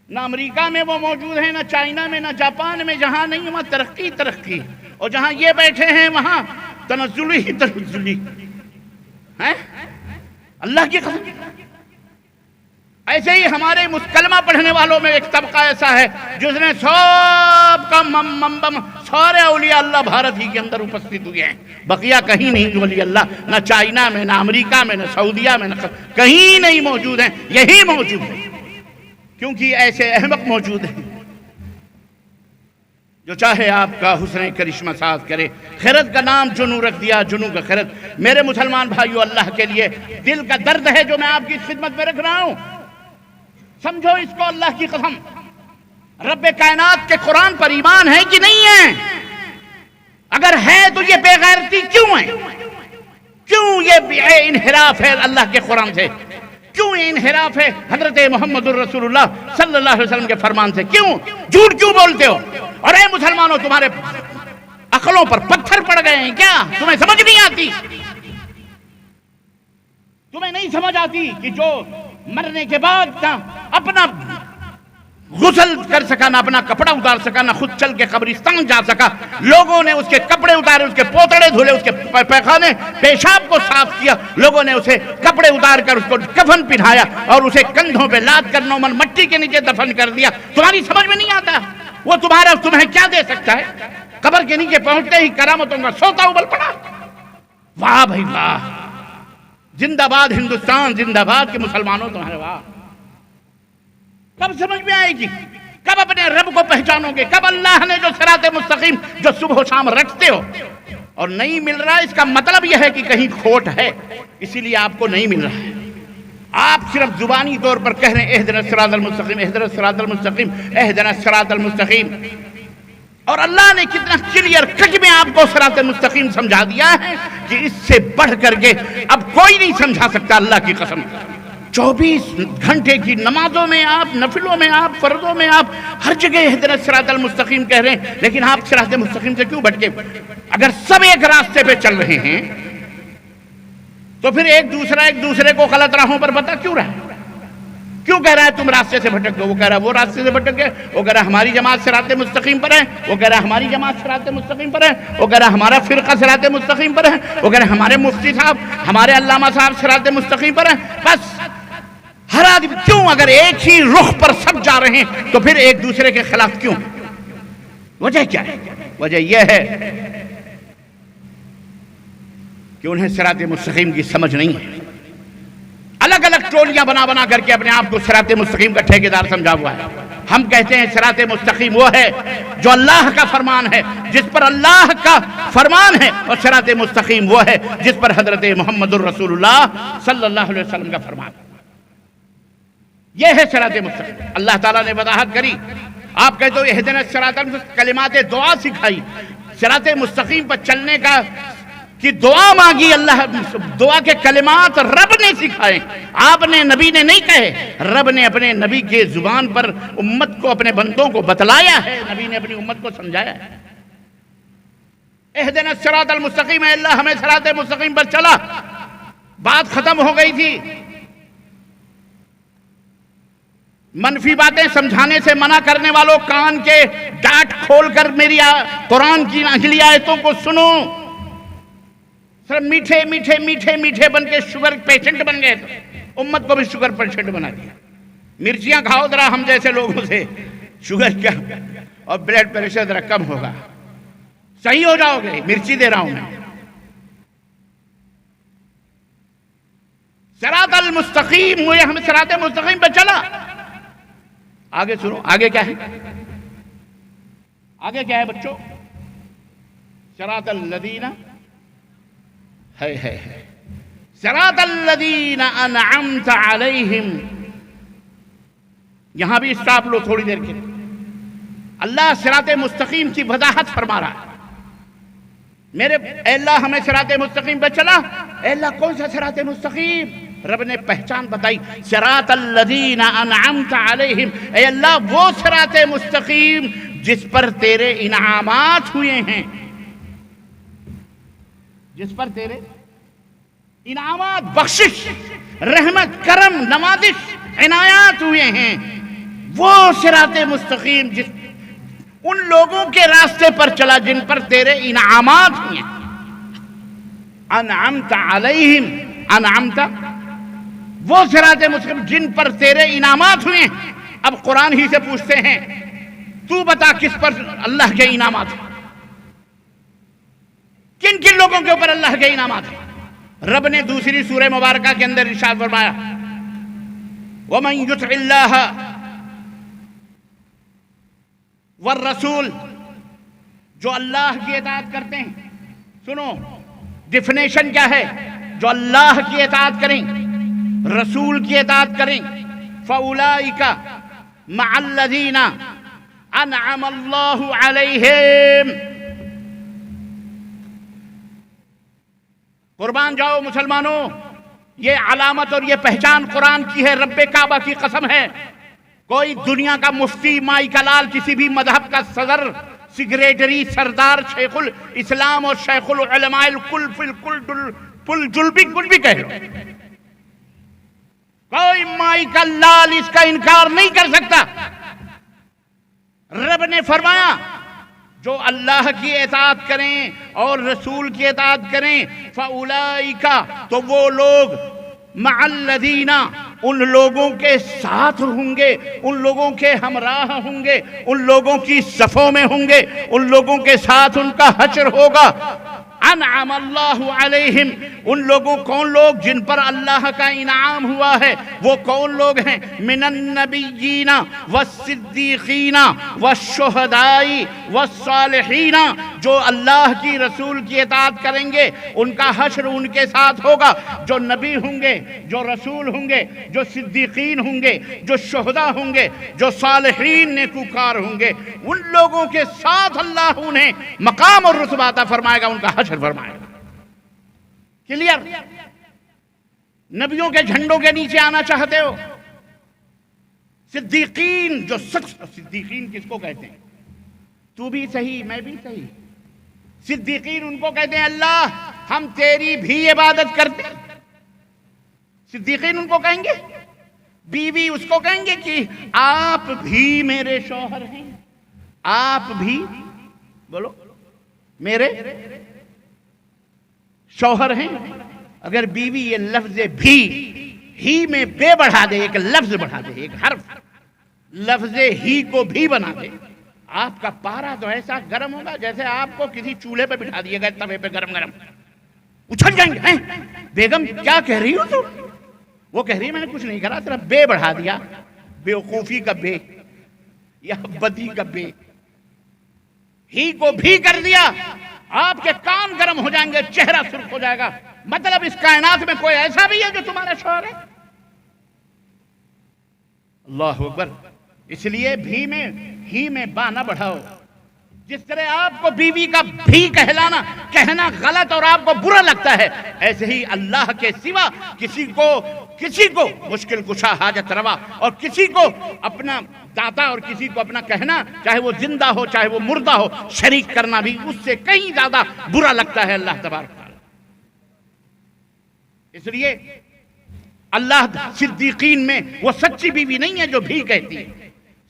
نہ امریکہ میں وہ موجود ہیں، نہ چائنا میں، نہ جاپان میں. جہاں نہیں وہاں ترقی، اور جہاں یہ بیٹھے ہیں وہاں تنزلی ہیں. اللہ کی قسم. ایسے ہی ہمارے کلمہ پڑھنے والوں میں ایک طبقہ ایسا ہے جس نے سب کا سارے اولیاء اللہ بھارت ہی کے اندر اپستھت ہوئے ہیں. بقیہ کہیں نہیں ولی اللہ، نہ چائنا میں، نہ امریکہ میں، نہ سعودیہ میں، نہ کہیں نہیں موجود ہیں. یہی موجود ہیں کیونکہ ایسے احمق موجود ہیں جو چاہے آپ کا حسن کرشمہ ساز کرے. خیرت کا نام جنو رکھ دیا، جنو کا خیرت. میرے مسلمان بھائیو، اللہ کے لیے دل کا درد ہے جو میں آپ کی خدمت میں رکھ رہا ہوں. سمجھو اس کو اللہ کی قسم. رب کائنات کے قرآن پر ایمان ہے کہ نہیں ہے؟ اگر ہے تو یہ بے غیرتی کیوں ہے؟ کیوں یہ انحراف ہے اللہ کے قرآن سے؟ کیوں یہ انحراف ہے حضرت محمد الرسول اللہ صلی اللہ علیہ وسلم کے فرمان سے؟ کیوں جھوٹ کیوں بولتے ہو؟ اور اے مسلمانوں، تمہارے عقلوں پر پتھر پڑ گئے ہیں کیا؟ تمہیں سمجھ نہیں آتی؟ تمہیں نہیں سمجھ آتی کہ جو مرنے کے بعد نہ اپنا غسل کر سکا، نہ اپنا کپڑا اتار سکا، نہ خود چل کے قبرستان جا سکا، لوگوں نے اس کے کپڑے اتارے، اس کے پوتڑے دھلے، اس کے پیخانے پیشاب کو صاف کیا، لوگوں نے اسے کپڑے اتار کر اس کو کفن پہنایا اور اسے کندھوں پہ لاد کر نومن مٹی کے نیچے دفن کر دیا. تمہاری سمجھ میں نہیں آتا؟ وہ تمہیں کیا دے سکتا ہے؟ قبر کے نیچے پہنچتے ہی کرامتوں کا سوتا ابل پڑا. واہ بھائی واہ، زندہ باد ہندوستان، زندہ باد کے مسلمانوں تمہارے. واہ، کب سمجھ میں آئے گی؟ کب اپنے رب کو پہچانو گے؟ کب اللہ نے جو صراط مستقیم جو صبح و شام رکھتے ہو اور نہیں مل رہا، اس کا مطلب یہ ہے کہ کہیں کھوٹ ہے، اسی لیے آپ کو نہیں مل رہا ہے. آپ صرف زبانی طور پر کہہ رہے ہیں اہدنا الصراط المستقیم، اہدنا الصراط المستقیم، اہدنا الصراط المستقیم، اور اللہ نے کتنا کلیئر کٹ میں آپ کو صراط مستقیم سمجھا دیا ہے کہ اس سے بڑھ کر کے اب کوئی نہیں سمجھا سکتا. اللہ کی قسم، 24 گھنٹے کی نمازوں میں آپ، نفلوں میں آپ، فرضوں میں آپ، ہر جگہ اہدنا الصراط المستقیم کہہ رہے ہیں، لیکن آپ صراط مستقیم سے کیوں بھٹکے؟ اگر سب ایک راستے پہ چل رہے ہیں تو پھر ایک دوسرے کو غلط راہوں پر بتا کیوں رہا ہے؟ کیوں کہہ رہا ہے تم راستے سے بھٹک گئے؟ وہ کہہ رہا ہے وہ راستے سے بھٹک گئے. وہ کہہ رہا ہے ہماری جماعت صراط مستقیم پر ہے. وہ کہہ رہا ہے ہماری جماعت صراط مستقیم پر ہے. وہ کہہ رہا ہے ہمارا فرقہ صراط مستقیم پر ہے. وہ کہہ رہا ہے ہمارے مفتی صاحب، ہمارے علامہ صاحب صراط مستقیم پر ہیں. بس ہر آدمی کیوں؟ اگر ایک ہی رخ پر سب جا رہے ہیں تو پھر ایک دوسرے کے خلاف کیوں؟ وجہ کیا ہے؟ وجہ یہ ہے کہ انہیں صراط مستقیم کی سمجھ نہیں ہے. الگ الگ ٹولیاں بنا بنا کر کے اپنے آپ کو صراط مستقیم کا ٹھیکیدار سمجھا ہوا ہے. ہم کہتے ہیں صراط مستقیم وہ ہے جو اللہ کا فرمان ہے، جس پر اللہ کا فرمان ہے، اور صراط مستقیم وہ ہے جس پر حضرت محمد الرسول اللہ صلی اللہ علیہ وسلم کا فرمان ہے. یہ ہے صراط مستقیم. اللہ تعالیٰ نے وضاحت کری. آپ کہتے ہو اہدنا الصراط المستقیم، کلمات دعا سکھائی. صراط مستقیم پر چلنے کا کہ دعا مانگی، اللہ دعا کے کلمات رب نے سکھائے، آپ نے، نبی نے نہیں کہے. رب نے اپنے نبی کے زبان پر امت کو، اپنے بندوں کو بتلایا ہے، نبی نے اپنی امت کو سمجھایا ہے. اہدنا الصراط المستقیم، اے اللہ ہمیں صراط مستقیم پر چلا. بات ختم ہو گئی تھی. منفی باتیں سمجھانے سے منع کرنے والوں، کان کے ڈاٹ کھول کر میری قرآن کی اگلی آیتوں کو سنو. صرف میٹھے میٹھے میٹھے میٹھے بن کے شوگر پیشنٹ بن گئے، تو امت کو بھی شوگر پیشنٹ بنا دیا. مرچیاں کھاؤ ذرا ہم جیسے لوگوں سے، شوگر کیا اور بلڈ پریشر ذرا کم ہوگا، صحیح ہو جاؤ گے. مرچی دے رہا ہوں میں. صراط المستقیم، وہ ہم صراط مستقیم پہ چلا. آگے سنو، آگے کیا ہے؟ آگے کیا ہے بچوں؟ صراط الذین ہے صراط الذین انعمت علیہم. یہاں بھی اسٹاپ لو تھوڑی دیر کے. اللہ صراط مستقیم کی وضاحت فرما رہا ہے. میرے اے اللہ ہمیں صراط مستقیم پہ چلا. اے اللہ کون سا صراط مستقیم؟ رب نے پہچان بتائی، صراط الذین انعمت علیہم. اے اللہ وہ صراط مستقیم جس پر تیرے انعامات ہوئے ہیں، جس پر تیرے انعامات، بخشش، رحمت، کرم، نوازش، عنایات ہوئے ہیں. وہ صراط مستقیم جس ان لوگوں کے راستے پر چلا جن پر تیرے انعامات ہوئے ہیں. انعمت علیہم، انعمت وہ صراط مستقیم جن پر تیرے انعامات ہوئے ہیں. اب قرآن ہی سے پوچھتے ہیں تو بتا کس پر اللہ کے انعامات ہیں؟ کن کن لوگوں کے اوپر اللہ کے انعامات ہیں؟ رب نے دوسری سورہ مبارکہ کے اندر ارشاد فرمایا، وَمَن يُطِعِ اللَّهَ وَالرَّسُولَ جو اللہ کی اطاعت کرتے ہیں، سنو ڈیفینیشن کیا ہے، جو اللہ کی اطاعت کریں، رسول کی اطاعت کریں، فَأُولَئِكَ مَعَ الَّذِينَ أَنْعَمَ اللَّهُ عَلَيْهِمْ۔ قربان جاؤ مسلمانوں، یہ علامت اور یہ پہچان قرآن کی ہے، رب کعبہ کی قسم ہے۔ کوئی دنیا کا مفتی، مائی کا لال، کسی بھی مذہب کا صدر، سیکریٹری، سردار، شیخ الاسلام اور شیخ العلماء الکل فی الکل جل بھی کچھ بھی کہہ لو، کوئی مائی کا لال اس کا انکار نہیں کر سکتا۔ رب نے فرمایا جو اللہ کی اطاعت کریں اور رسول کی اطاعت کریں، فَأُولَئِكَ تو وہ لوگ، مَعَ الَّذِينَ ان لوگوں کے ساتھ ہوں گے، ان لوگوں کے ہمراہ ہوں گے، ان لوگوں کی صفوں میں ہوں گے، ان لوگوں کے ساتھ ان کا حشر ہوگا۔ انعم اللہ علیہم، ان لوگوں، کون لوگ جن پر اللہ کا انعام ہوا ہے، وہ کون لوگ ہیں؟ من النبیین والصدیقین والشہداء والصالحین، جو اللہ کی رسول کی اطاعت کریں گے ان کا حشر ان کے ساتھ ہوگا، جو نبی ہوں گے، جو رسول ہوں گے، جو صدیقین ہوں گے، جو شہداء ہوں گے، جو صالحین نیکوکار ہوں گے، ان لوگوں کے ساتھ اللہ انہیں مقام اور رتبہ عطا فرمائے گا، ان کا حشر فرمائے گا۔ کلیئر؟ نبیوں کے جھنڈوں کے نیچے آنا چاہتے ہو؟ صدیقین، جو سچ، صدیقین کس کو کہتے ہیں؟ تو بھی صحیح، میں بھی صحیح۔ صدیقین ان کو کہتے ہیں اللہ ہم تیری بھی عبادت کرتے ہیں، صدیقین ان کو کہیں گے۔ بیوی اس کو کہیں گے کہ آپ بھی میرے شوہر ہیں، آپ بھی بولو میرے شوہر ہیں۔ اگر بیوی یہ لفظ بھی ہی میں بے بڑھا دے، ایک لفظ بڑھا دے، ایک حرف، لفظ ہی کو بھی بنا دے، آپ کا پارا تو ایسا گرم ہوگا جیسے آپ کو کسی چولہے پہ بٹھا دیا گیا، توے پہ گرم گرم، اچھل جائیں گے۔ بیگم کیا کہہ رہی ہو تم؟ وہ کہہ رہی ہے میں نے کچھ نہیں کرا، صرف بے بڑھا دیا، بیوقوفی کا بے یا بدی کا بے، ہی کو بھی کر دیا، آپ کے کان گرم ہو جائیں گے، چہرہ سرخ ہو جائے گا۔ مطلب اس کائنات میں کوئی ایسا بھی ہے جو تمہارا شوہر ہے؟ اللہ اکبر۔ اس لیے بھی میں ہی میں با نہ بڑھاؤ۔ جس طرح آپ کو بیوی کا بھی کہنا غلط اور آپ کو برا لگتا ہے، ایسے ہی اللہ کے سوا کسی کو مشکل کشا، حاجت روا، اور کسی کو اپنا داتا اور کسی کو اپنا کہنا، چاہے وہ زندہ ہو چاہے وہ مردہ ہو، شریک کرنا بھی اس سے کہیں زیادہ برا لگتا ہے اللہ تبارک و تعالی۔ اس لیے اللہ صدیقین میں وہ سچی بیوی نہیں ہے جو بھی کہتی ہے۔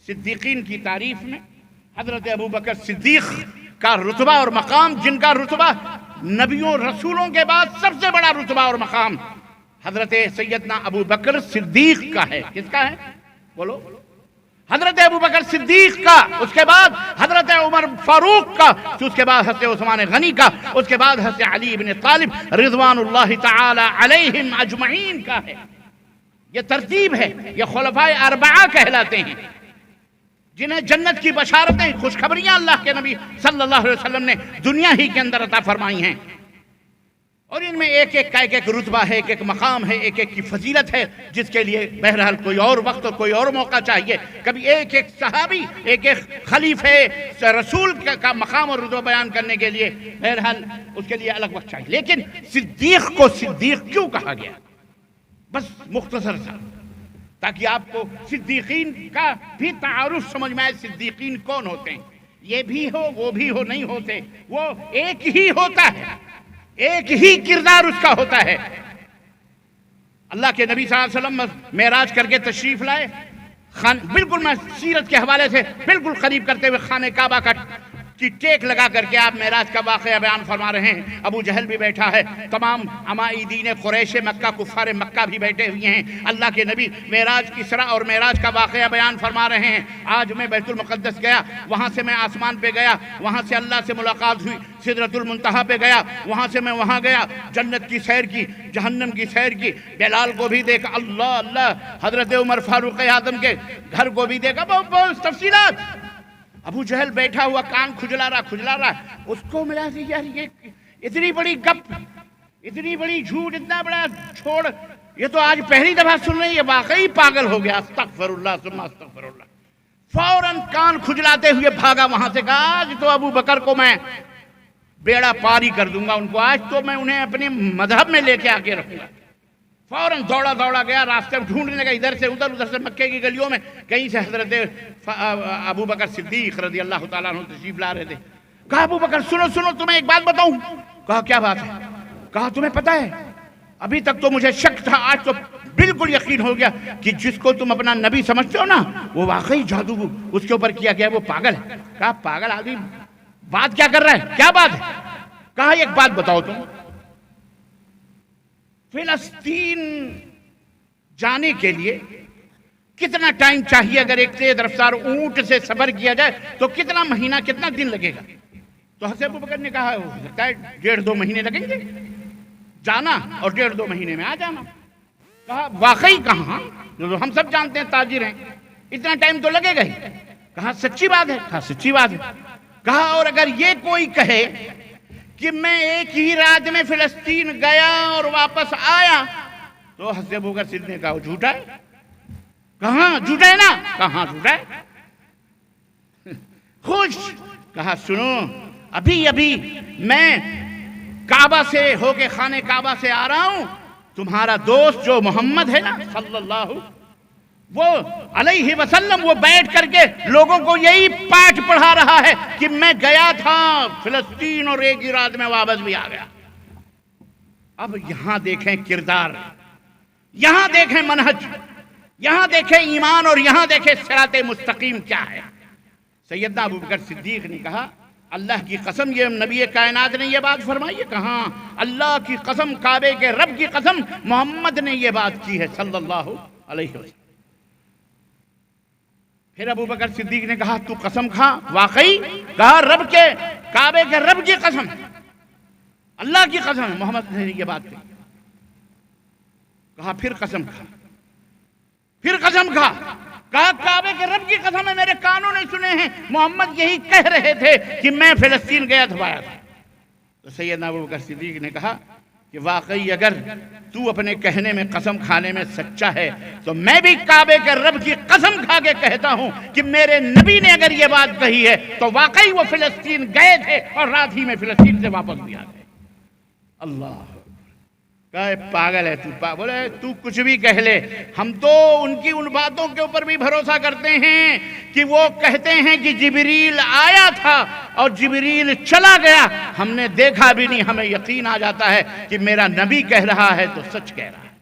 صدیقین کی تعریف میں حضرت ابوبکر صدیق کا رتبہ اور مقام، جن کا رتبہ نبیوں رسولوں کے بعد سب سے بڑا رتبہ اور مقام حضرت سیدنا ابوبکر صدیق کا ہے۔ کس کا ہے؟ بولو۔ حضرت ابوبکر صدیق کا، اس کے بعد حضرت عمر فاروق کا، اس کے بعد حضرت عثمان غنی کا، اس کے بعد حضرت علی بن طالب رضوان اللہ تعالی علیہم اجمعین کا ہے۔ یہ ترتیب ہے، یہ خلفائے اربعہ کہلاتے ہیں، جنہیں جنت کی بشارتیں، خوشخبریاں اللہ کے نبی صلی اللہ علیہ وسلم نے دنیا ہی کے اندر عطا فرمائی ہیں، اور ان میں ایک ایک کا ایک ایک رتبہ ہے، ایک ایک مقام ہے، ایک ایک کی فضیلت ہے، جس کے لیے بہرحال کوئی اور وقت اور کوئی اور موقع چاہیے۔ کبھی ایک ایک صحابی، ایک ایک خلیفہ رسول کا مقام اور رتبہ بیان کرنے کے لیے بہرحال اس کے لیے الگ وقت چاہیے۔ لیکن صدیق کو صدیق کیوں کہا گیا؟ بس مختصر سا، تاکہ آپ کو صدیقین کا بھی تعارف سمجھ میں آئے۔ صدیقین کون ہوتے ہیں؟ یہ بھی ہو وہ بھی ہو نہیں ہوتے، وہ ایک ہی ہوتا ہے، ایک ہی کردار اس کا ہوتا ہے۔ اللہ کے نبی صلی اللہ علیہ وسلم معراج کر کے تشریف لائے، بالکل میں سیرت کے حوالے سے بالکل قریب کرتے ہوئے خانہ کعبہ کی ٹیک لگا کر کے آپ معراج کا واقعہ بیان فرما رہے ہیں۔ ابو جہل بھی بیٹھا ہے، تمام عمائدین قریش مکہ، کفار مکہ بھی بیٹھے ہوئے ہیں۔ اللہ کے نبی معراج اسراء اور معراج کا واقعہ بیان فرما رہے ہیں۔ آج میں بیت المقدس گیا، وہاں سے میں آسمان پہ گیا، وہاں سے اللہ سے ملاقات ہوئی، سدرۃ المنتہا پہ گیا، وہاں سے میں وہاں گیا، جنت کی سیر کی، جہنم کی سیر کی، بلال کو بھی دیکھا، اللہ اللہ، حضرت عمر فاروق اعظم کے گھر کو بھی دیکھا، بہت تفصیلات۔ ابو جہل بیٹھا ہوا کان کھجلا رہا، اس کو ملا دی یار یہ اتنی بڑی گپ، اتنی بڑی جھوٹ، اتنا بڑا چھوڑ، یہ تو آج پہلی دفعہ سن رہے ہیں، یہ واقعی پاگل ہو گیا، استغفر اللہ ثم استغفر اللہ۔ فوراً کان کھجلاتے ہوئے بھاگا وہاں سے، کہا آج تو ابو بکر کو میں بیڑا پاری کر دوں گا، ان کو آج تو میں انہیں اپنے مذہب میں لے کے آ کے رکھوں گا۔ فوراً دوڑا گیا، راستے میں ڈھونڈنے لگا، ادھر سے مکے کی گلیوں میں کہیں سے حضرت ابو بکر صدیق رضی اللہ تعالیٰ عنہ تشریف لا رہے تھے۔ کہا ابو بکر سنو تمہیں ایک بات بتاؤں۔ کہا کیا بات ہے؟ کہا تمہیں پتہ ہے ابھی تک تو مجھے شک تھا، آج تو بالکل یقین ہو گیا کہ جس کو تم اپنا نبی سمجھتے ہو نا، وہ واقعی جادو اس کے اوپر کیا گیا، وہ پاگل ہے۔ کہا پاگل آدمی بات کیا کر رہا ہے، کیا بات ہے؟ کہا ایک بات بتاؤ تم، فلسطین جانے کے لیے کتنا ٹائم چاہیے؟ اگر ایک تیز رفتار اونٹ سے سفر کیا جائے تو کتنا مہینہ، کتنا دن لگے گا؟ تو حضرت ابو بکر نے کہا لگتا ہے 1.5-2 مہینے لگیں گے جانا اور 1.5-2 مہینے میں آ جانا۔ کہا واقعی؟ کہاں، ہم سب جانتے ہیں تاجر ہیں، اتنا ٹائم تو لگے گا ہی۔ کہا سچی بات ہے؟ کہا سچی بات ہے۔ کہا اور اگر یہ کوئی کہے کہ میں ایک ہی رات میں فلسطین گیا اور واپس آیا، تو حضرت ابو بکر صدیق نے کہا وہ جھوٹا ہے۔ کہاں جھوٹا ہے نا؟ کہاں جھوٹا ہے؟ خوش۔ کہا سنو، ابھی میں کعبہ سے ہو کے، خانہ کعبہ سے آ رہا ہوں، تمہارا دوست جو محمد ہے نا صلی اللہ وہ علیہ وسلم، وہ بیٹھ کر کے لوگوں کو یہی پاٹ پڑھا رہا ہے کہ میں گیا تھا فلسطین اور ایک ہی رات میں واپس بھی آ گیا۔ اب یہاں دیکھیں کردار، یہاں دیکھیں منہج، یہاں دیکھیں ایمان، اور یہاں دیکھیں صراط مستقیم کیا ہے۔ سیدنا ابو بکر صدیق نے کہا اللہ کی قسم، یہ نبی کائنات نے یہ بات فرمائی ہے؟ کہاں، اللہ کی قسم، کعبے کے رب کی قسم، محمد نے یہ بات کی ہے صلی اللہ علیہ وسلم۔ پھر ابو بکر صدیق نے کہا تو قسم کھا، واقعی؟ کہا رب کے، کعبے کے رب کی قسم، اللہ کی قسم، محمد نے یہ بات کی۔ کہا پھر قسم کھا، پھر قسم کھا۔ کہا کعبے کے رب کی قسم ہے، میرے کانوں نے سنے ہیں محمد یہی کہہ رہے تھے کہ میں فلسطین گیا تھا آیا تھا۔ تو سیدنا ابو بکر صدیق نے کہا کہ واقعی اگر تو اپنے کہنے میں، قسم کھانے میں سچا ہے، تو میں بھی کعبے کے رب کی قسم کھا کے کہتا ہوں کہ میرے نبی نے اگر یہ بات کہی ہے تو واقعی وہ فلسطین گئے تھے اور رات ہی میں فلسطین سے واپس بھی آ گئے۔ اللہ کہا پاگل ہے تو، بولے تو کچھ بھی کہہ لے، ہم تو ان کی ان باتوں کے اوپر بھی بھروسہ کرتے ہیں کہ وہ کہتے ہیں کہ جبریل آیا تھا اور جبریل چلا گیا، ہم نے دیکھا بھی نہیں، ہمیں یقین آ جاتا ہے کہ میرا نبی کہہ رہا ہے تو سچ کہہ رہا ہے۔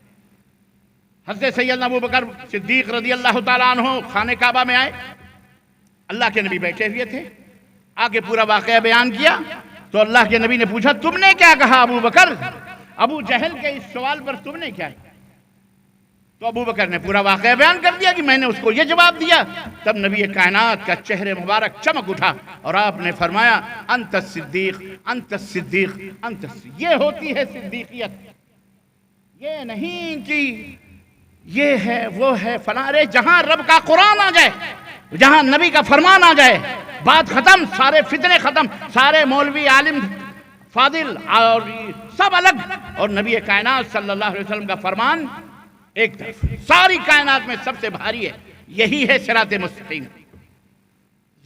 حضرت سیدنا ابو بکر صدیق رضی اللہ تعالیٰ عنہ خانہ کعبہ میں آئے، اللہ کے نبی بیٹھے ہوئے تھے، آگے پورا واقعہ بیان کیا تو اللہ کے نبی نے پوچھا تم نے کیا کہا ابو بکر؟ ابو جہل کے اس سوال پر تم نے کیا کہا؟ تو ابو بکر نے پورا واقعہ بیان کر دیا کہ میں نے اس کو یہ جواب دیا۔ تب نبی کائنات کا چہرے مبارک چمک اٹھا اور آپ نے فرمایا انت الصدیق، انت الصدیق، انت الصدیق۔ یہ ہوتی ہے صدیقیت، یہ نہیں کہ یہ ہے وہ ہے فلاں۔ ارے جہاں رب کا قرآن آ جائے، جہاں نبی کا فرمان آ جائے، بات ختم، سارے فتنے ختم، سارے مولوی عالم فاضل اور سب الگ، اور نبی کائنات صلی اللہ علیہ وسلم کا فرمان ایک طرف۔ ساری کائنات میں سب سے بھاری ہے، یہی ہے صراط مستقیم۔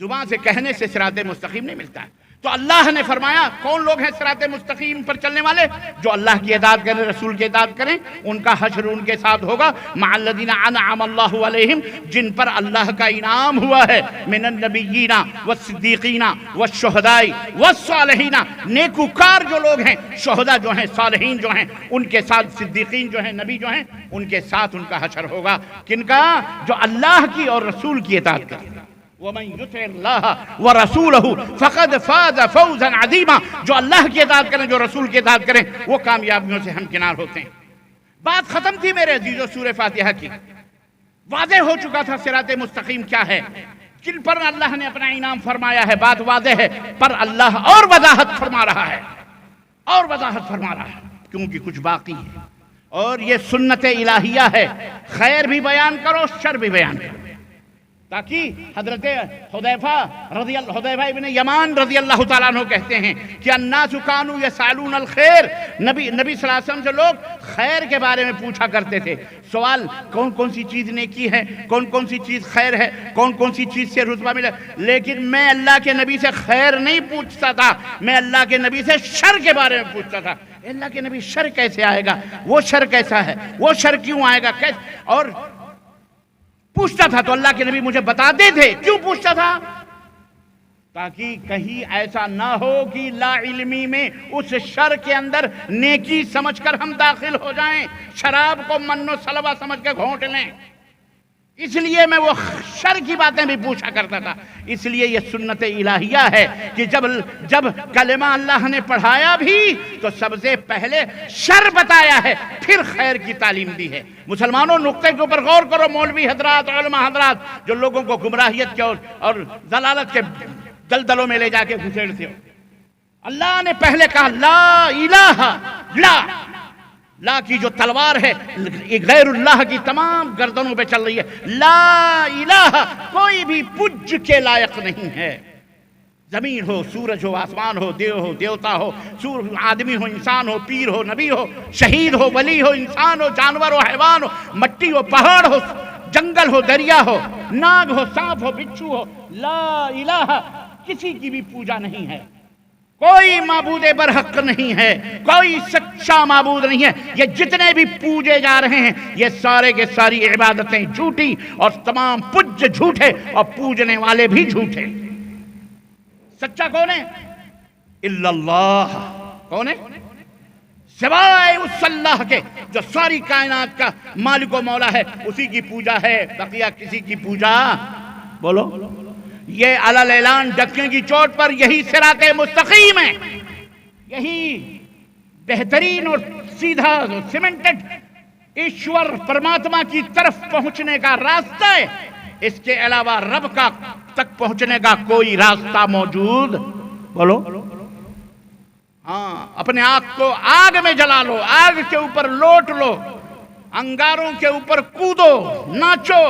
زبان سے کہنے سے صراط مستقیم نہیں ملتا ہے۔ تو اللہ نے فرمایا کون لوگ ہیں صراط مستقیم پر چلنے والے؟ جو اللہ کی اطاعت کریں، رسول کی اطاعت کریں، ان کا حشر ان کے ساتھ ہوگا مع الذین انعم اللہ علیہم، جن پر اللہ کا انعام ہوا ہے، من النبیین والصدیقین والشہداء والصالحین، نیکوکار جو لوگ ہیں، شہداء جو ہیں، صالحین جو ہیں، ان کے ساتھ صدیقین جو ہیں، نبی جو ہیں، ان کے ساتھ ان کا حشر ہوگا۔ کن کا؟ جو اللہ کی اور رسول کی اطاعت کریں۔ وَمَن يُطِعِ اللَّهَ وَرَسُولَهُ فَقَدْ فَازَ فَوْزًا عَظِيمًا، جو اللہ کی اطاعت کریں، جو رسول کی اطاعت کریں، وہ کامیابیوں سے ہمکنار ہوتے ہیں۔ بات ختم تھی میرے عزیزو سورہ فاتحہ کی، واضح ہو چکا تھا صراط مستقیم کیا ہے، کن پر اللہ نے اپنا انعام فرمایا ہے، بات واضح ہے، پر اللہ اور وضاحت فرما رہا ہے، اور وضاحت فرما رہا ہے، کیونکہ کچھ باقی ہے، اور یہ سنت الہیہ ہے، خیر بھی بیان کرو، شر بھی بیان کرو۔ تاکہ حضرت حذیفہ ابن یمان رضی اللہ تعالیٰ عنہ کہتے ہیں کہ الناس کانوا یسألون الخیر، نبی صلی اللہ علیہ وسلم سے لوگ خیر کے بارے میں پوچھا کرتے تھے. سوال کون کون سی چیز نیکی ہے، کون کون سی چیز خیر ہے، کون کون سی چیز سے رتبہ ملے. لیکن میں اللہ کے نبی سے خیر نہیں پوچھتا تھا، میں اللہ کے نبی سے شر کے بارے میں پوچھتا تھا. اللہ کے نبی شر کیسے آئے گا، وہ شر کیسا ہے، وہ شر کیوں آئے گا، اور پوچھتا تھا. تو اللہ کے نبی مجھے بتاتے تھے. کیوں پوچھتا تھا؟ تاکہ کہیں ایسا نہ ہو کہ لا علمی میں اس شر کے اندر نیکی سمجھ کر ہم داخل ہو جائیں، شراب کو من و سلوہ سمجھ کے گھونٹ لیں. اس لیے میں وہ شر کی باتیں بھی پوچھا کرتا تھا. اس لیے یہ سنت الہیہ ہے کہ جب کلمہ اللہ نے پڑھایا بھی تو سب سے پہلے شر بتایا ہے، پھر خیر کی تعلیم دی ہے. مسلمانوں نقطے کے اوپر غور کرو. مولوی حضرات، علماء حضرات جو لوگوں کو گمراہیت کے اور ضلالت کے دلدلوں میں لے جا کے گھسیڑتے ہو. اللہ نے پہلے کہا لا الہ، لا کی جو تلوار ہے غیر اللہ کی تمام گردنوں پہ چل رہی ہے. لا الہ، کوئی بھی پج کے لائق نہیں ہے. زمین ہو، سورج ہو، آسمان ہو، دیو ہو، دیوتا ہو، آدمی ہو، انسان ہو، پیر ہو، نبی ہو، شہید ہو، ولی ہو، انسان ہو، جانور ہو، حیوان ہو، مٹی ہو، پہاڑ ہو، جنگل ہو، دریا ہو، ناگ ہو، سانپ ہو، بچھو ہو. لا الہ، کسی کی بھی پوجا نہیں ہے. کوئی معبود برحق نہیں ہے، کوئی سچا معبود نہیں ہے. یہ جتنے بھی پوجے جا رہے ہیں یہ سارے کے ساری عبادتیں جھوٹی، اور تمام پج جھوٹے اور پوجنے والے بھی جھوٹے. سچا کون ہے؟ الا اللہ. کون ہے؟ سوائے اس اللہ کے جو ساری کائنات کا مالک و مولا ہے، اسی کی پوجا ہے. بقیہ کسی کی پوجا بولو. یہ علل اعلان ڈکے کی چوٹ پر یہی صراط مستقیم ہے، یہی بہترین اور سیدھا سیمنٹڈ ایشور پرماتما کی طرف پہنچنے کا راستہ ہے. اس کے علاوہ رب کا تک پہنچنے کا کوئی راستہ موجود بولو. ہاں، اپنے آگ کو آگ میں جلا لو، آگ کے اوپر لوٹ لو، انگاروں کے اوپر کودو، ناچو،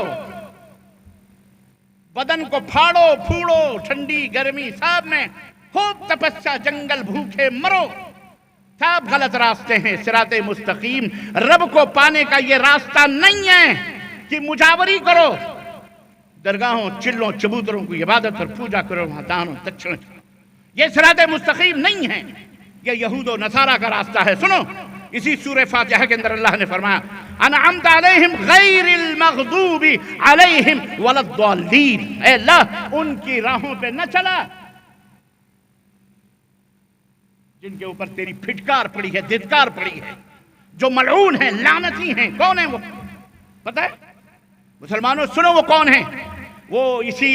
بدن کو پھاڑو پھوڑو، ٹھنڈی گرمی سب میں خوب تپسیا، جنگل بھوکے مرو. سب غلط راستے ہیں. صراط مستقیم رب کو پانے کا یہ راستہ نہیں ہے کہ مجاوری کرو، درگاہوں، چلوں، چبوتروں کی عبادت اور پوجا کرو، وہاں دانوں دکشن. یہ صراط مستقیم نہیں ہے، یہ یہود و نصارہ کا راستہ ہے. سنو، اسی سورہ فاتحہ کے اندر اللہ نے فرمایا انعمت علیہم غیر المغضوب علیہم ولا الضالین. اے اللہ ان کی راہوں پہ نہ چلا جن کے اوپر تیری پھٹکار پڑی ہے، دھتکار پڑی ہے، جو ملعون ہیں، لعنتی ہیں. کون ہیں وہ پتہ ہے؟ مسلمانوں سنو وہ کون ہیں. وہ اسی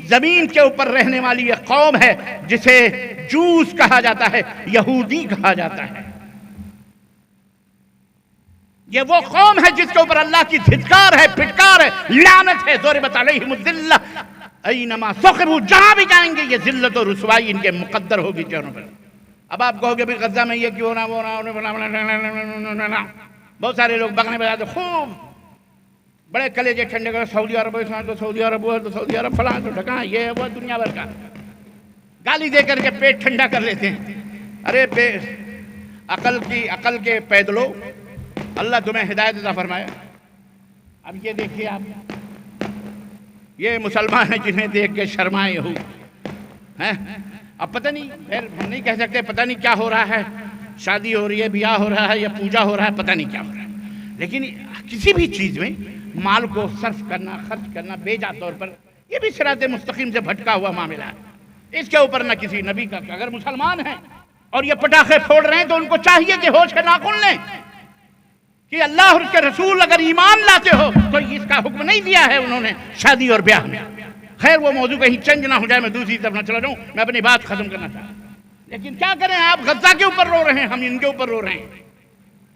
زمین کے اوپر رہنے والی ایک قوم ہے جسے جوس کہا جاتا ہے، یہودی کہا جاتا ہے. یہ وہ قوم ہے جس کے اوپر اللہ کی دھتکار ہے، پھٹکار ہے، لعنت ہے. ضربت علیہم الذلہ اینما ثقبوا، جہاں بھی جائیں گے یہ ذلت و رسوائی ان کے مقدر ہوگی چہروں پر. اب آپ کہو گے بھی غزہ میں یہ کیوں ہو رہا، بہت سارے لوگ بگنے بجاتے خوب بڑے کلیجے ٹھنڈے کر، سعودی عرب تو سعودی عرب ہوا تو سعودی عرب فلاں تو ڈھکا، یہ وہ دنیا بھر کا گالی دے کر کے پیٹ ٹھنڈا کر لیتے ہیں. ارے بے عقل کے پیدلو، اللہ تمہیں ہدایت عطا فرمائے. اب یہ دیکھیے آپ، یہ مسلمان ہیں جنہیں دیکھ کے شرمائے ہو ہیں. اب پتہ نہیں، ہم نہیں کہہ سکتے پتہ نہیں کیا ہو رہا ہے، شادی ہو رہی ہے، بیاہ ہو رہا ہے یا پوجا ہو رہا ہے، پتہ نہیں کیا ہو رہا ہے. لیکن کسی بھی چیز میں مال کو صرف کرنا، خرچ کرنا بیجا طور پر، یہ بھی صراط مستقیم سے بھٹکا ہوا معاملہ ہے. اس کے اوپر نہ کسی نبی کا. اگر مسلمان ہیں اور یہ پٹاخے پھوڑ رہے ہیں تو ان کو چاہیے کہ ہوش کے ناخن لیں کہ اللہ اور اس کے رسول اگر ایمان لاتے ہو تو اس کا حکم نہیں دیا ہے انہوں نے شادی اور بیاہ میں. خیر وہ موضوع کہیں چینج نہ ہو جائے، میں دوسری طرف نہ چلا جاؤں، میں اپنی بات ختم کرنا چاہتا ہوں. لیکن کیا کریں، آپ غزہ کے اوپر رو رہے ہیں، ہم ان کے اوپر رو رہے ہیں.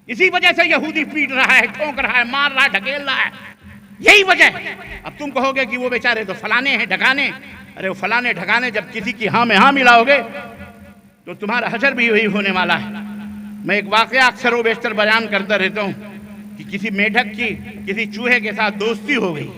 اسی وجہ سے یہودی پیٹ رہا ہے، ٹھونک رہا ہے، مار رہا ہے، ڈھکیل رہا ہے، یہی وجہ. اب تم کہو گے کہ وہ بیچارے تو فلانے ہیں، ڈھکانے. ارے وہ فلانے ڈھکانے جب کسی کی ہاں میں ہاں ملاؤ گے تو تمہارا حشر بھی وہی ہونے والا ہے. میں ایک واقعہ اکثر و بیشتر بیان کرتا رہتا ہوں کہ کسی میڈک کی کسی چوہے کے ساتھ دوستی ہو گئی.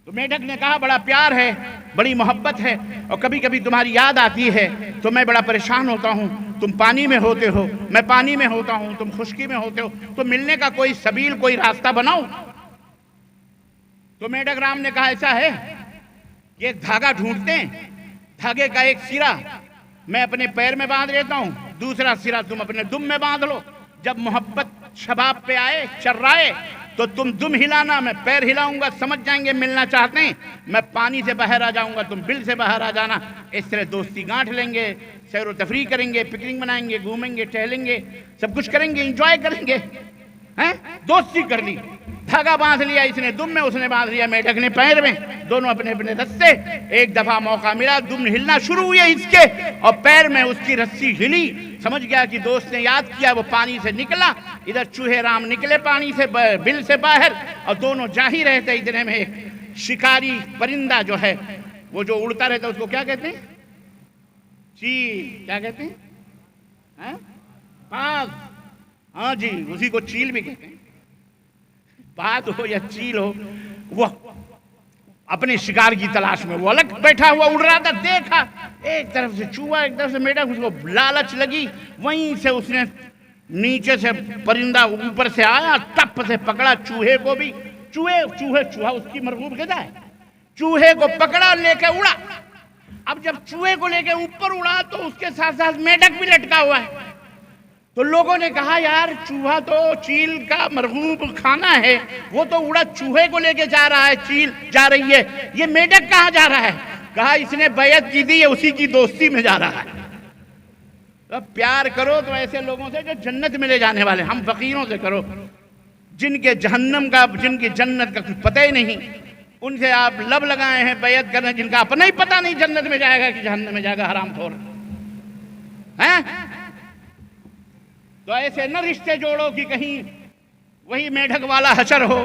تو میڈک نے کہا بڑا پیار ہے، بڑی محبت ہے، اور کبھی کبھی تمہاری یاد آتی ہے تو میں بڑا پریشان ہوتا ہوں، تم پانی میں ہوتے ہو، میں پانی میں ہوتا ہوں، تم خشکی میں ہوتے ہو، تو ملنے کا کوئی سبیل، کوئی راستہ بناؤ۔ تو میڈک رام نے کہا ایسا ہے کہ ایک دھاگا ڈھونڈتے ہیں، دھاگے کا ایک سرا میں اپنے پیر میں باندھ لیتا ہوں، دوسرا سرا تم اپنے دم میں باندھ لو، جب محبت شباب پہ آئے، چرائے، تو تم دم ہلانا، میں پیر ہلاؤں گا، سمجھ جائیں گے ملنا چاہتے ہیں، میں پانی سے باہر آ جاؤں گا، تم بل سے باہر آ جانا، اس طرح دوستی گانٹھ لیں گے، سیر و تفریح کریں گے، پکنک منائیں گے، گھومیں گے، ٹہلیں گے، سب کچھ کریں گے، انجوائے کریں گے۔ دوستی کر لی، دھاگا باندھ لیا، اس نے دم میں، اس نے باندھ لیا میڈک نے پیر میں، دونوں اپنے اپنے رستے۔ ایک دفعہ موقع ملا، دم ہلنا شروع ہوئے اس کے، اور پیر میں اس کی رسی ہلی، سمجھ گیا کہ دوست نے یاد کیا، وہ پانی سے نکلا، ادھر چوہے رام نکلے پانی سے، بل سے باہر، اور دونوں جا ہی رہتے، اتنے میں ایک شکاری پرندہ جو ہے، وہ جو اڑتا رہتا ہے، اس کو کیا کہتے ہیں؟ چیل، کیا کہتے ہیں؟ باز، ہاں جی، اسی کو چیل بھی کہتے ہیں۔ باز ہو یا چیل ہو، وہ اپنے شکار کی تلاش میں، وہ الگ بیٹھا ہوا اڑ رہا تھا، دیکھا ایک طرف سے چوہا، ایک طرف سے میڈک، اس کو لالچ لگی، وہیں سے اس نے نیچے سے پرندہ اوپر سے آیا، ٹپ سے پکڑا چوہے کو بھی، چوہا اس کی مرغوب غذا ہے، چوہے کو پکڑا، لے کے اڑا۔ اب جب چوہے کو لے کے اوپر اڑا تو اس کے ساتھ ساتھ میڈک بھی لٹکا ہوا ہے، تو لوگوں نے کہا یار چوہا تو چیل کا مرغوب کھانا ہے، وہ تو اڑا چوہے کو لے کے جا رہا ہے، چیل جا رہی ہے، یہ میڈک کہاں جا رہا ہے؟ کہا اس نے بیعت کی تھی، اسی کی دوستی میں جا رہا ہے۔ اب پیار کرو تو ایسے لوگوں سے جو جنت میں لے جانے والے، ہم فقیروں سے کرو جن کے جہنم کا، جن کی جنت کا کچھ پتہ ہی نہیں، ان سے آپ لب لگائے ہیں بیعت کرنے، جن کا اپنا ہی پتہ نہیں جنت میں جائے گا کہ جہنم میں جائے گا، حرام خور ہیں۔ تو ایسے نہ رشتے جوڑو کہ کہیں وہی میڈک والا حشر ہو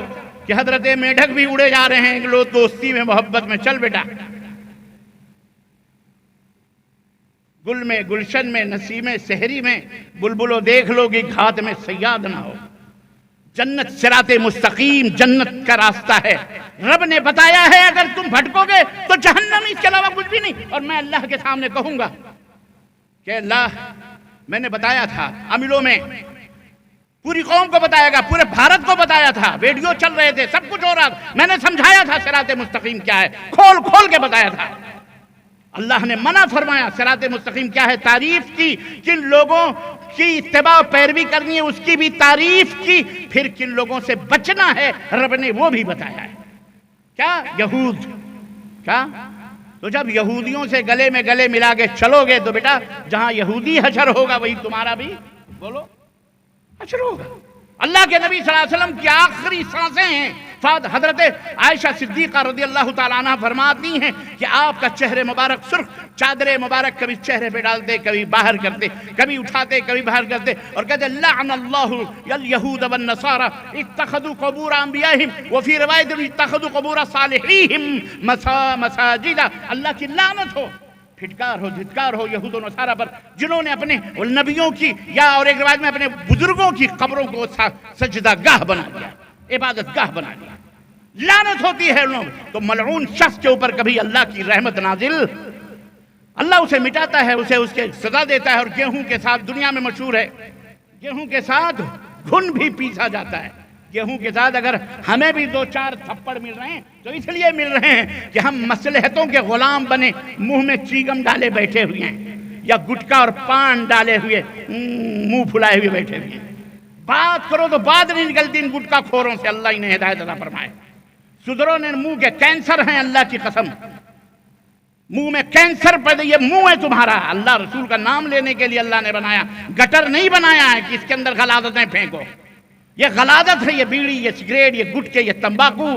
کہ حضرت میڈک بھی اڑے جا رہے ہیں، لوگ دوستی میں، محبت میں، چل بیٹا، گل میں، گلشن میں، نسیم سحری میں، بلبلو دیکھ لو کہ گھات میں صیاد نہ ہو۔ جنت صراط مستقیم، جنت کا راستہ ہے، رب نے بتایا ہے، اگر تم بھٹکو گے تو جہنم، اس کے علاوہ کچھ بھی نہیں۔ اور میں اللہ کے سامنے کہوں گا کہ اللہ، میں نے بتایا تھا عملوں میں، پوری قوم کو بتایا گا، پورے بھارت کو بتایا تھا، ویڈیو چل رہے تھے، سب کچھ ہو رہا تھا، میں نے سمجھایا تھا صراط مستقیم کیا ہے، کھول کھول کے بتایا تھا۔ اللہ نے منع فرمایا صراط مستقیم کیا ہے، تعریف کی، کن لوگوں کی اتباع و پیروی کرنی ہے اس کی بھی تعریف کی، پھر کن لوگوں سے بچنا ہے رب نے وہ بھی بتایا ہے۔ کیا؟ یہود۔ کیا؟ تو جب یہودیوں سے گلے میں گلے ملا کے چلو گے تو بیٹا جہاں یہودی حشر ہوگا وہی تمہارا بھی، بولو، حشر ہوگا۔ اللہ کے نبی صلی اللہ علیہ وسلم کی آخری سانسیں ہیں، حضرت عائشہ صدیقہ رضی اللہ تعالیٰ عنہ فرماتی ہیں کہ آپ کا چہرے مبارک سرخ، چادر مبارک کبھی چہرے پہ ڈالتے، کبھی باہر کرتے، کبھی اٹھاتے، کبھی باہر کرتے، اور کہتے لعن اللہ الیہود والنصارى اتخذوا قبور انبیائہم وفی روایت اتخذوا قبور صالحیہم مساجد، اللہ کی لعنت ہو، پھٹکار ہو، دھتکار ہو یہود و نصارہ پر، جنہوں نے اپنے نبیوں کی یا اور ایک روایت میں اپنے بزرگوں کی قبروں کو سجدہ گاہ بنا دیا، عبادت گاہ بنا دیا، لعنت ہوتی ہے انہوں۔ تو ملعون شخص کے اوپر کبھی اللہ کی رحمت نازل، اللہ اسے مٹاتا ہے، اسے اس کے سزا دیتا ہے۔ اور گیہوں کے ساتھ، دنیا میں مشہور ہے، گیہوں کے ساتھ گھن بھی پیسا جاتا ہے۔ گیہوں کے ساتھ اگر ہمیں بھی دو چار تھپڑ مل رہے ہیں تو اس لیے مل رہے ہیں کہ ہم مصلحتوں کے غلام بنے، منہ میں چیگم ڈالے بیٹھے ہوئے ہیں، یا گٹکا اور پان ڈالے ہوئے منہ پھلائے ہوئے بیٹھے ہوئے ہیں۔ بات کرو تو بات نہیں نکلتی ان گٹکا خوروں سے، اللہ انہیں ہدایت عطا فرمائے۔ سدھروں نے منہ کے کینسر ہیں، اللہ کی قسم، منہ میں کینسر پیدا، یہ منہ ہے تمہارا، اللہ رسول کا نام لینے کے لیے اللہ نے بنایا، گٹر نہیں بنایا ہے کہ اس کے اندر غلاظتیں پھینکو۔ یہ غلاظت ہے، یہ بیڑی، یہ سگریٹ، یہ گٹکے، یہ تمباکو،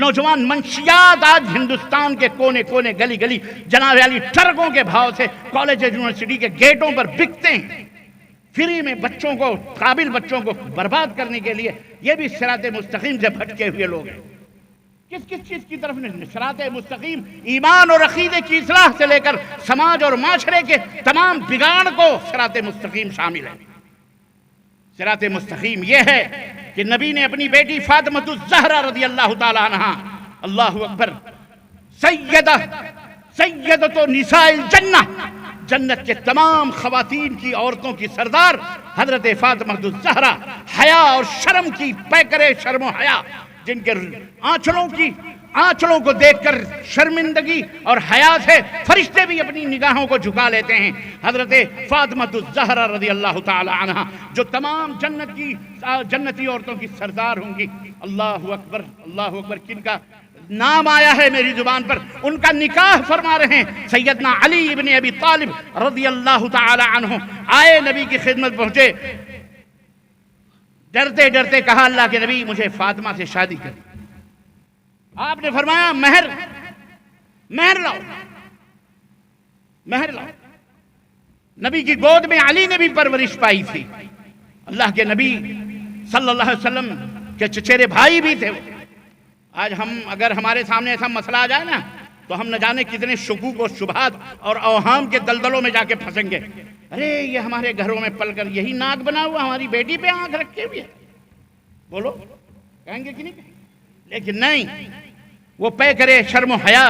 نوجوان منشیات آج ہندوستان کے کونے کونے، گلی گلی، جناب علی ٹرکوں کے بھاؤ سے کالج یونیورسٹی کے گیٹوں پر بکتے ہیں، فری میں بچوں کو، قابل بچوں کو برباد کرنے کے لیے۔ یہ بھی صراط مستقیم سے بھٹکے ہوئے لوگ ہیں۔ کس کس چیز کی طرف نہیں؟ صراط مستقیم ایمان اور عقیدے کی اصلاح سے لے کر سماج اور معاشرے کے تمام بگاڑ کو صراط مستقیم شامل ہے۔ صراط مستقیم یہ ہے کہ نبی نے اپنی بیٹی فاطمہ الزہرا رضی اللہ تعالیٰ عنہ اللہ اکبر، سیدۃ نساء الجنہ، جنت کے تمام خواتین کی، عورتوں کی سردار حضرت فاطمہ الزہرا، حیا اور شرم کی پیکرے شرم و حیا، جن کے آنچلوں کو دیکھ کر شرمندگی اور حیا سے فرشتے بھی اپنی نگاہوں کو جھکا لیتے ہیں، حضرت فاطمہ الزہرا رضی اللہ تعالی عنہ، جو تمام جنتی عورتوں کی سردار ہوں گی۔ اللہ اکبر، اللہ اکبر، کن کا نام آیا ہے میری زبان پر، ان کا نکاح فرما رہے ہیں سیدنا علی ابن ابی طالب رضی اللہ تعالی عنہ۔ آئے نبی کی خدمت پہنچے، ڈرتے ڈرتے کہا اللہ کے نبی مجھے فاطمہ سے شادی کر۔ آپ نے فرمایا مہر لاؤ، مہر لاؤ۔ نبی کی گود میں علی نے بھی پرورش پائی تھی، اللہ کے نبی صلی اللہ علیہ وسلم کے چچیرے بھائی بھی تھے۔ آج اگر ہمارے سامنے ایسا مسئلہ آ جائے نا تو ہم نہ جانے کتنے شکوک و شبہات اور اوہام کے دلدلوں میں جا کے پھنسیں گے۔ ارے یہ ہمارے گھروں میں پل کر یہی ناک بنا ہوا ہماری بیٹی پہ آنکھ رکھے ہوئے، بولو کہیں گے کہ نہیں؟ لیکن نہیں، وہ پے کرے شرم و حیا،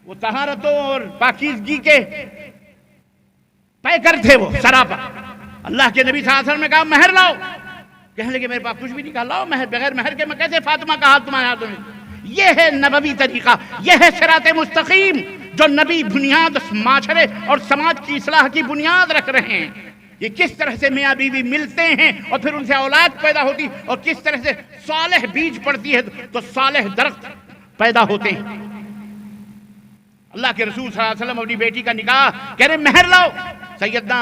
وہ طہارتوں اور پاکیزگی کے پے کر تھے، وہ سراپا۔ اللہ کے نبی صلی اللہ علیہ وسلم نے کہا مہر لاؤ، کہنے لگے میرے پاس کچھ بھی نہیں، کہا لاؤ مہر، بغیر مہر کے میں کیسے فاطمہ کا ہاتھ تمہارے ہاتھ میں؟ یہ ہے نبوی طریقہ، یہ ہے صراط مستقیم جو نبی بنیاد معاشرے اور سماج کی اصلاح کی بنیاد رکھ رہے ہیں۔ یہ کس طرح سے میاں بیوی ملتے ہیں اور پھر ان سے اولاد پیدا ہوتی، اور کس طرح سے صالح بیج پڑتی ہے تو صالح درخت پیدا ہوتے ہیں۔ اللہ کے رسول صلی اللہ علیہ وسلم اپنی بیٹی کا نکاح کہہ رہے مہر لاؤ۔ سیدنا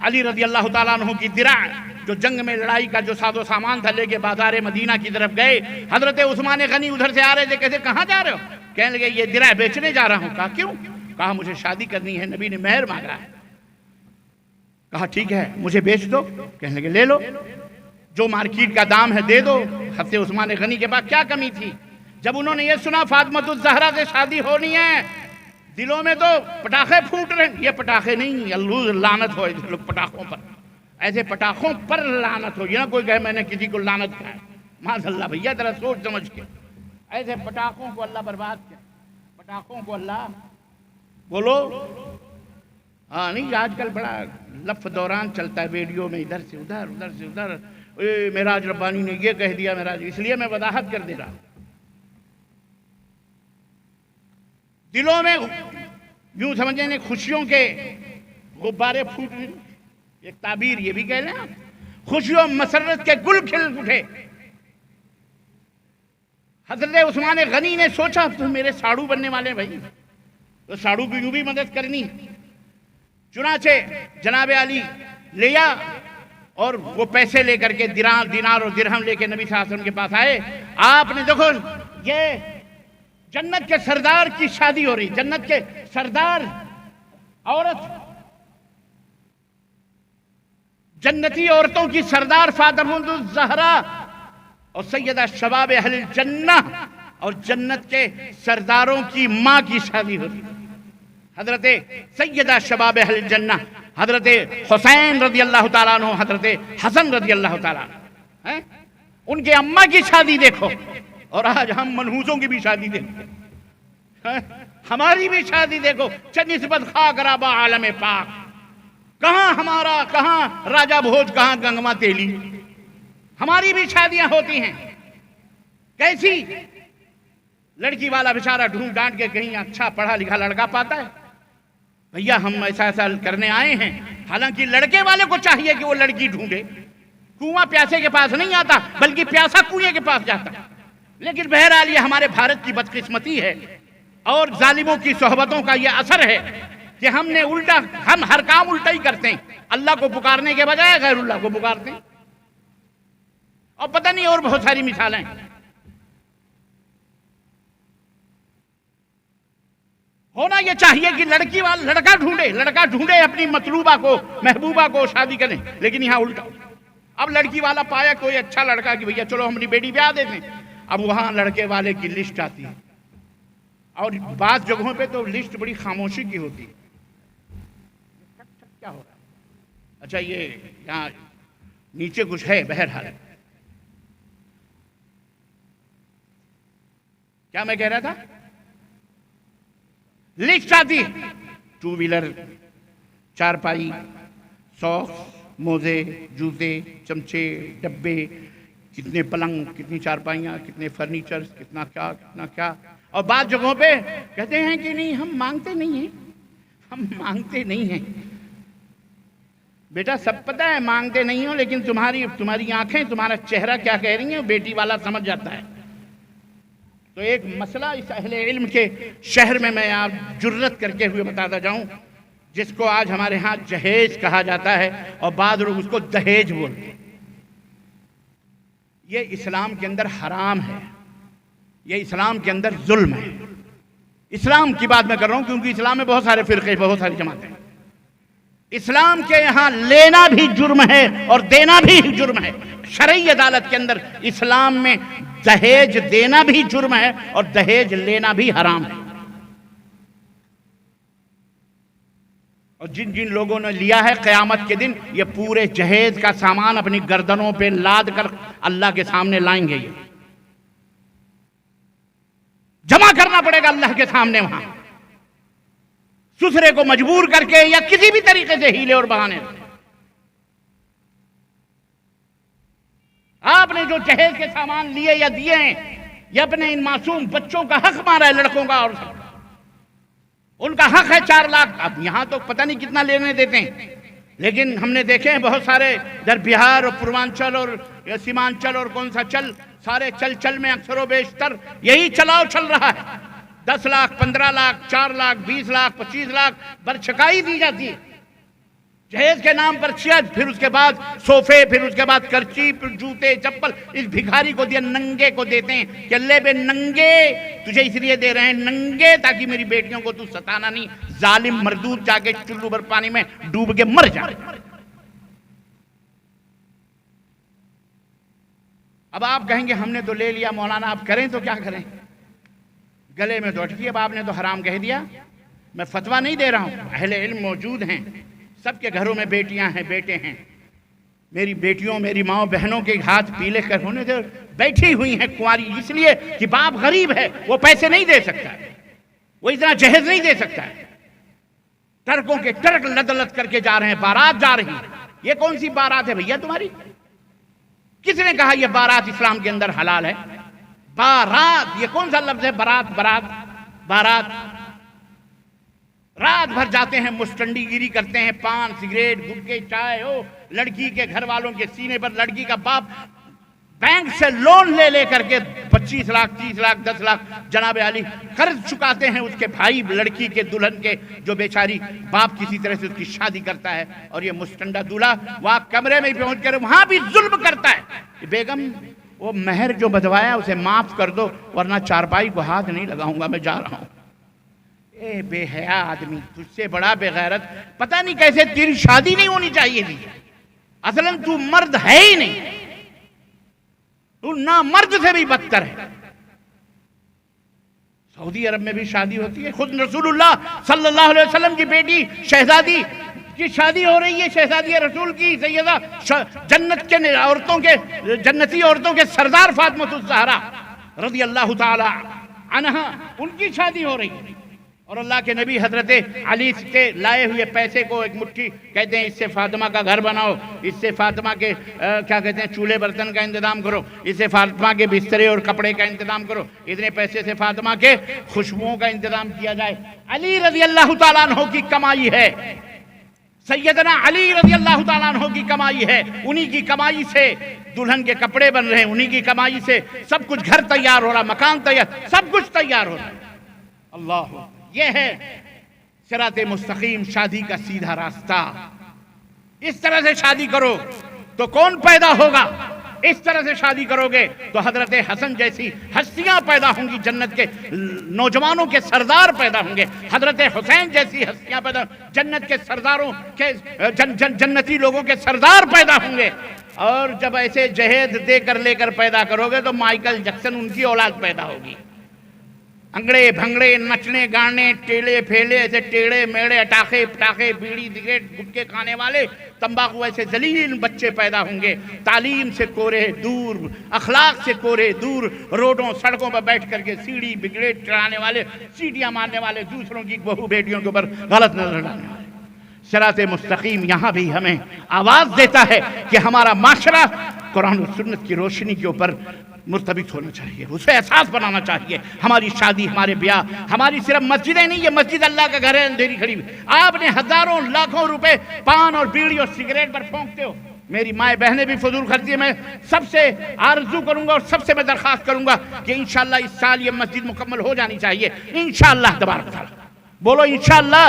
علی رضی اللہ تعالیٰ عنہ کی درع، جو جنگ میں لڑائی کا جو ساز و سامان تھا، لے کے بازار مدینہ کی طرف گئے۔ حضرت عثمان غنی ادھر سے آ رہے تھے، کہتے کہاں جا رہے ہو؟ کہنے لگے یہ درع بیچنے جا رہا ہوں۔ کہا کیوں؟ کہا مجھے شادی کرنی ہے، نبی نے مہر مانگا ہے۔ کہا ٹھیک ہے مجھے بیچ دو۔ کہنے لگے لے لو، جو مارکیٹ کا دام ہے دے دو۔ حضرت عثمان غنی کے پاس کیا کمی تھی؟ جب انہوں نے یہ سنا فاطمہ الزہرا سے شادی ہونی ہے، دلوں میں تو پٹاخے پھوٹ رہے ہیں۔ یہ پٹاخے نہیں، اللہ لعنت ہو لوگ پٹاخوں پر، ایسے پٹاخوں پر لعنت ہو۔ یہ نہ کوئی کہے میں نے کسی کو لعنت کہا ہے، معاذ اللہ بھیا ذرا سوچ سمجھ کے، ایسے پٹاخوں کو اللہ برباد کیا، پٹاخوں کو اللہ بولو۔ ہاں نہیں، آج کل بڑا لف دوران چلتا ہے ویڈیو میں، ادھر سے ادھر، ادھر سے ادھر، معراج ربانی نے یہ کہہ دیا، معراج، اس لیے میں وضاحت کر دے رہا ہوں۔ دلوں میں یوں سمجھیں خوشیوں کے غبارے پھوٹ رہے، ایک تعبیر یہ بھی کہہ لیں آپ، خوشیوں مسرت کے گل کھل اٹھے۔ حضرت عثمان غنی نے سوچا تو میرے ساڑو بننے والے بھائی، تو ساڑو کی یوں بھی مدد کرنی۔ چنانچہ جناب علی لیا اور وہ پیسے لے کر کے دینار اور درہم لے کے نبی صلی اللہ علیہ وسلم کے پاس آئے۔ آپ نے دیکھو یہ جنت کے سردار کی شادی ہو رہی، جنت کے سردار عورت، جنتی عورتوں کی سردار فاطمہ الزہرا اور سیدہ شباب اہل الجنہ اور جنت کے سرداروں کی ماں کی شادی ہو رہی، حضرت سیدہ شباب اہل الجنہ، حضرت حسین رضی اللہ تعالیٰ عنہ، حضرت حسن رضی اللہ تعالیٰ عنہ، ان کے اماں کی شادی دیکھو۔ اور آج ہم منحوسوں کی بھی شادی دیکھو، ہماری بھی شادی دیکھو، نسبت خاک رابع عالم پاک، کہاں ہمارا، کہاں راجہ بھوج، کہاں گنگوا تیلی، ہماری بھی شادیاں ہوتی ہیں۔ کیسی لڑکی والا بیچارہ ڈھونڈ ڈانٹ کے کہیں اچھا پڑھا لکھا لڑکا پاتا ہے؟ بھیا ہم ایسا کرنے آئے ہیں، حالانکہ لڑکے والے کو چاہیے کہ وہ لڑکی ڈھونڈے۔ کنواں پیاسے کے پاس نہیں آتا، بلکہ پیاسا کنویں کے پاس جاتا۔ لیکن بہرحال یہ ہمارے بھارت کی بدقسمتی ہے اور ظالموں کی صحبتوں کا یہ اثر ہے کہ ہم ہر کام الٹا ہی کرتے ہیں، اللہ کو پکارنے کے بجائے غیر اللہ کو پکارتے ہیں، اور پتہ نہیں اور بہت ساری مثالیں۔ ہونا یہ چاہیے کہ لڑکی والا لڑکا ڈھونڈے اپنی مطلوبہ کو، محبوبہ کو شادی کریں، لیکن یہاں الٹا۔ اب لڑکی والا پایا کوئی اچھا لڑکا کہ بھیا چلو ہماری بیٹی بیاہ دیتے ہیں، اب وہاں لڑکے والے کی لسٹ آتی ہے، اور بعض جگہوں پہ تو لسٹ بڑی خاموشی کی ہوتی ہے۔ کیا ہو رہا ہے؟ اچھا یہ یہاں نیچے کچھ ہے، بہرحال کیا میں کہہ رہا تھا؟ لسٹ آتی، 2 ویلر، چارپائی، سوکس، موزے، جوتے، چمچے، ڈبے، کتنے پلنگ، کتنی چارپائیاں، کتنے فرنیچر، کتنا کیا. اور بعض جگہوں پہ کہتے ہیں کہ نہیں ہم مانگتے نہیں ہیں، ہم مانگتے نہیں ہیں. بیٹا سب پتہ ہے مانگتے نہیں ہو، لیکن تمہاری آنکھیں، تمہارا چہرہ کیا کہہ رہی ہیں بیٹی والا سمجھ جاتا ہے. تو ایک مسئلہ اس اہل علم کے شہر میں آپ جرت کر کے ہوئے بتاتا جاؤں، جس کو آج ہمارے ہاں جہیز کہا جاتا ہے اور بعض لوگ اس کو دہیج بولتے ہیں. یہ اسلام کے اندر حرام ہے، یہ اسلام کے اندر ظلم ہے. اسلام کی بات میں کر رہا ہوں کیونکہ اسلام میں بہت سارے فرقے، بہت ساری جماعتیں ہیں. اسلام کے یہاں لینا بھی جرم ہے اور دینا بھی جرم ہے. شرعی عدالت کے اندر اسلام میں دہیج دینا بھی جرم ہے اور دہیج لینا بھی حرام ہے. اور جن لوگوں نے لیا ہے قیامت کے دن یہ پورے جہیز کا سامان اپنی گردنوں پہ لاد کر اللہ کے سامنے لائیں گے. یہ جمع کرنا پڑے گا اللہ کے سامنے وہاں، سسرے کو مجبور کر کے یا کسی بھی طریقے سے ہیلے اور بہانے. آپ نے جو جہیز کے سامان لیے یا دیے ہیں، یہ اپنے ان معصوم بچوں کا حق مارا ہے، لڑکوں کا اور سب کا. ان کا حق ہے 4 لاکھ. اب یہاں تو پتہ نہیں کتنا لینے دیتے ہیں، لیکن ہم نے دیکھے ہیں بہت سارے در بہار اور پوروانچل اور سیمانچل اور کون سا سارے چل میں اکثر و بیشتر یہی چلاؤ چل رہا ہے. 10 لاکھ، 15 لاکھ، 4 لاکھ، 20 لاکھ، 25 لاکھ برچکائی دی جاتی ہے جہیز کے نام پر. پھر اس کے بعد صوفے، پھر اس کے بعد کرچی، پھر جوتے، چپل. اس بھکاری کو دیا، ننگے کو دیتے ہیں کہ اللہ بے ننگے تجھے اس لیے دے رہے ہیں ننگے تاکہ میری بیٹیوں کو تو ستانا نہیں. ظالم مردود جا کے چلو بھر پانی میں ڈوب کے مر جائے. اب آپ کہیں گے ہم نے تو لے لیا مولانا، آپ کریں تو کیا کریں؟ گلے میں تو اٹکی. اب آپ نے تو حرام کہہ دیا. میں فتویٰ نہیں دے رہا ہوں، اہل علم موجود ہیں، سب کے گھروں میں بیٹیاں ہیں، بیٹے ہیں. میری بیٹیوں، میری ماں بہنوں کے ہاتھ پیلے کر ہونے دے، بیٹھی ہوئی ہیں کنواری، اس لیے کہ باپ غریب ہے، وہ پیسے نہیں دے سکتا ہے، وہ اتنا جہیز نہیں دے سکتا ہے. ٹرکوں کے ٹرک لد لد کر کے جا رہے ہیں، بارات جا رہی ہے. یہ کون سی بارات ہے بھیا تمہاری؟ کس نے کہا یہ بارات اسلام کے اندر حلال ہے؟ بارات یہ کون سا لفظ ہے؟ برات، برات، بارات. رات بھر جاتے ہیں، مستنڈی گیری کرتے ہیں، پان، سگریٹ، گٹکے، چائے. لڑکی کے گھر والوں کے سینے پر لڑکی کا باپ بینک سے لون لے کر کے 25 لاکھ، 30 لاکھ، 10 لاکھ جناب علی قرض چکاتے ہیں اس کے بھائی لڑکی کے دلہن کے، جو بیچاری باپ کسی طرح سے اس کی شادی کرتا ہے. اور یہ مستنڈا دولہا وہاں کمرے میں پہنچ کر وہاں بھی ظلم کرتا ہے. بیگم وہ مہر جو بدوایا اسے معاف کر دو ورنہ چارپائی کو ہاتھ نہیں لگاؤں گا، میں جا رہا ہوں. اے بے حیا آدمی، تجھ سے بڑا بے غیرت، پتہ نہیں کیسے تیری شادی نہیں ہونی چاہیے تھی. اصلاً تو مرد ہے ہی نہیں، تو نامرد سے بھی بدتر ہے. سعودی عرب میں بھی شادی ہوتی ہے. خود رسول اللہ صلی اللہ علیہ وسلم کی بیٹی شہزادی کی شادی ہو رہی ہے، شہزادی رسول کی سیدہ جنت کے عورتوں کے، جنتی عورتوں کے سردار فاطمہ الزہرا رضی اللہ تعالی عنہا، ان کی شادی ہو رہی ہے. اور اللہ کے نبی حضرت علی کے لائے ہوئے پیسے کو ایک مٹھی کہتے ہیں اس سے فاطمہ کا گھر بناؤ، اس سے فاطمہ کے کیا کہتے ہیں چولہے برتن کا انتظام کرو، اس سے فاطمہ کے بسترے اور کپڑے کا انتظام کرو، اتنے پیسے سے فاطمہ کے خوشبوؤں کا انتظام کیا جائے. علی رضی اللہ تعالیٰ عنہ کی کمائی ہے، سیدنا علی رضی اللہ تعالیٰ عنہ کی کمائی ہے. انہی کی کمائی سے دلہن کے کپڑے بن رہے ہیں، انہی کی کمائی سے سب کچھ، گھر تیار ہو رہا، مکان تیار، سب کچھ تیار ہو رہا ہے. اللہ، یہ ہے صراط مستقیم، شادی کا سیدھا راستہ. اس طرح سے شادی کرو تو کون پیدا ہوگا؟ اس طرح سے شادی کرو گے تو حضرت حسن جیسی ہستیاں پیدا ہوں گی، جنت کے نوجوانوں کے سردار پیدا ہوں گے. حضرت حسین جیسی ہستیاں پیدا، جنت کے سرداروں کے جنتی لوگوں کے سردار پیدا ہوں گے. اور جب ایسے جہیز دے کر لے کر پیدا کرو گے تو مائیکل جیکسن ان کی اولاد پیدا ہوگی. انگڑے بھنگڑے نچنے گانے ٹیڑے پھیلے ایسے ٹیڑے میڑے اٹاخے پٹاخے بیڑی سگریٹ گٹکے کھانے والے تمباکو ایسے ذلیل بچے پیدا ہوں گے، تعلیم سے کورے دور، اخلاق سے کورے دور، روڈوں سڑکوں پر بیٹھ کر کے سیڑھی بگڑیٹ چڑھانے والے، سیٹیاں مارنے والے، دوسروں کی بہو بیٹیوں کے اوپر غلط نظر ڈالنے والے۔ صراط مستقیم یہاں بھی ہمیں آواز دیتا ہے کہ ہمارا معاشرہ قرآن و سنت کی روشنی کے اوپر مرتبط ہونا چاہیے، اسے احساس بنانا چاہیے۔ ہماری شادی، ہمارے بیاہ، ہماری صرف مسجدیں نہیں، یہ مسجد اللہ کا گھر ہے، اندھیری کھڑی ہوئی۔ آپ نے ہزاروں لاکھوں روپے پان اور بیڑی اور سگریٹ پر پھونکتے ہو۔ میری مائیں بہنیں بھی فضول خرچی، میں سب سے آرزو کروں گا اور سب سے میں درخواست کروں گا کہ انشاءاللہ اس سال یہ مسجد مکمل ہو جانی چاہیے، انشاءاللہ تبارک تعالیٰ۔ بولو انشاءاللہ۔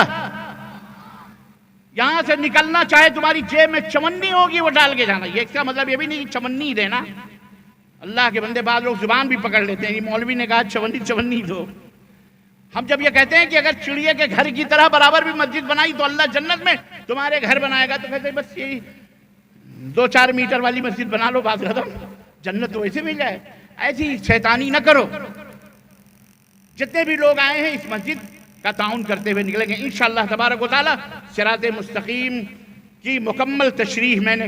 یہاں سے نکلنا چاہے تمہاری جیب میں چمنی ہوگی وہ ڈال کے جانا، یہ اس کا مطلب یہ بھی نہیں کہ چمنی دینا۔ اللہ کے بندے بعض لوگ زبان بھی پکڑ لیتے ہیں، یہ مولوی نے کہا چونی دو۔ ہم جب یہ کہتے ہیں کہ اگر چڑیے کے گھر کی طرح برابر بھی مسجد بنائی تو اللہ جنت میں تمہارے گھر بنائے گا، تو کہتے ہیں بس یہی 2-4 میٹر والی مسجد بنا لو، بات ختم، جنت تو ویسے مل جائے۔ ایسی شیطانی نہ کرو۔ جتنے بھی لوگ آئے ہیں اس مسجد کا تعاون کرتے ہوئے نکلیں گے انشاءاللہ تبارک و تعالی۔ صراط مستقیم کی مکمل تشریح میں نے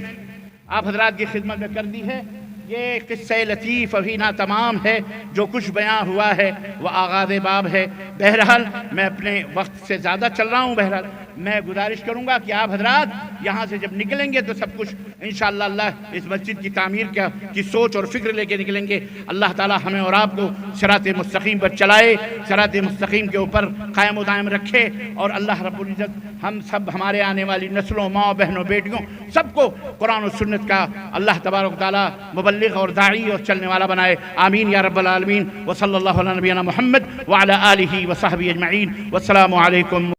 آپ حضرات کی خدمت میں کر دی ہے۔ یہ قصہ لطیف ابھی نا تمام ہے، جو کچھ بیان ہوا ہے وہ آغاز باب ہے۔ بہرحال میں اپنے وقت سے زیادہ چل رہا ہوں، بہرحال میں گزارش کروں گا کہ آپ حضرات یہاں سے جب نکلیں گے تو سب کچھ انشاءاللہ اللہ اس مسجد کی تعمیر کی سوچ اور فکر لے کے نکلیں گے۔ اللہ تعالی ہمیں اور آپ کو صراط مستقیم پر چلائے، صراط مستقیم کے اوپر قائم و دائم رکھے، اور اللہ رب العزت ہم سب، ہمارے آنے والی نسلوں، ماں بہنوں بیٹیوں سب کو قرآن و سنت کا اللہ تبارک و تعالی مبلغ اور داعی اور چلنے والا بنائے۔ آمین یا رب العالمین۔ وصلی اللہ علی نبینا محمد وعلی آلہ وصحبہ اجمعین۔ والسلام علیکم۔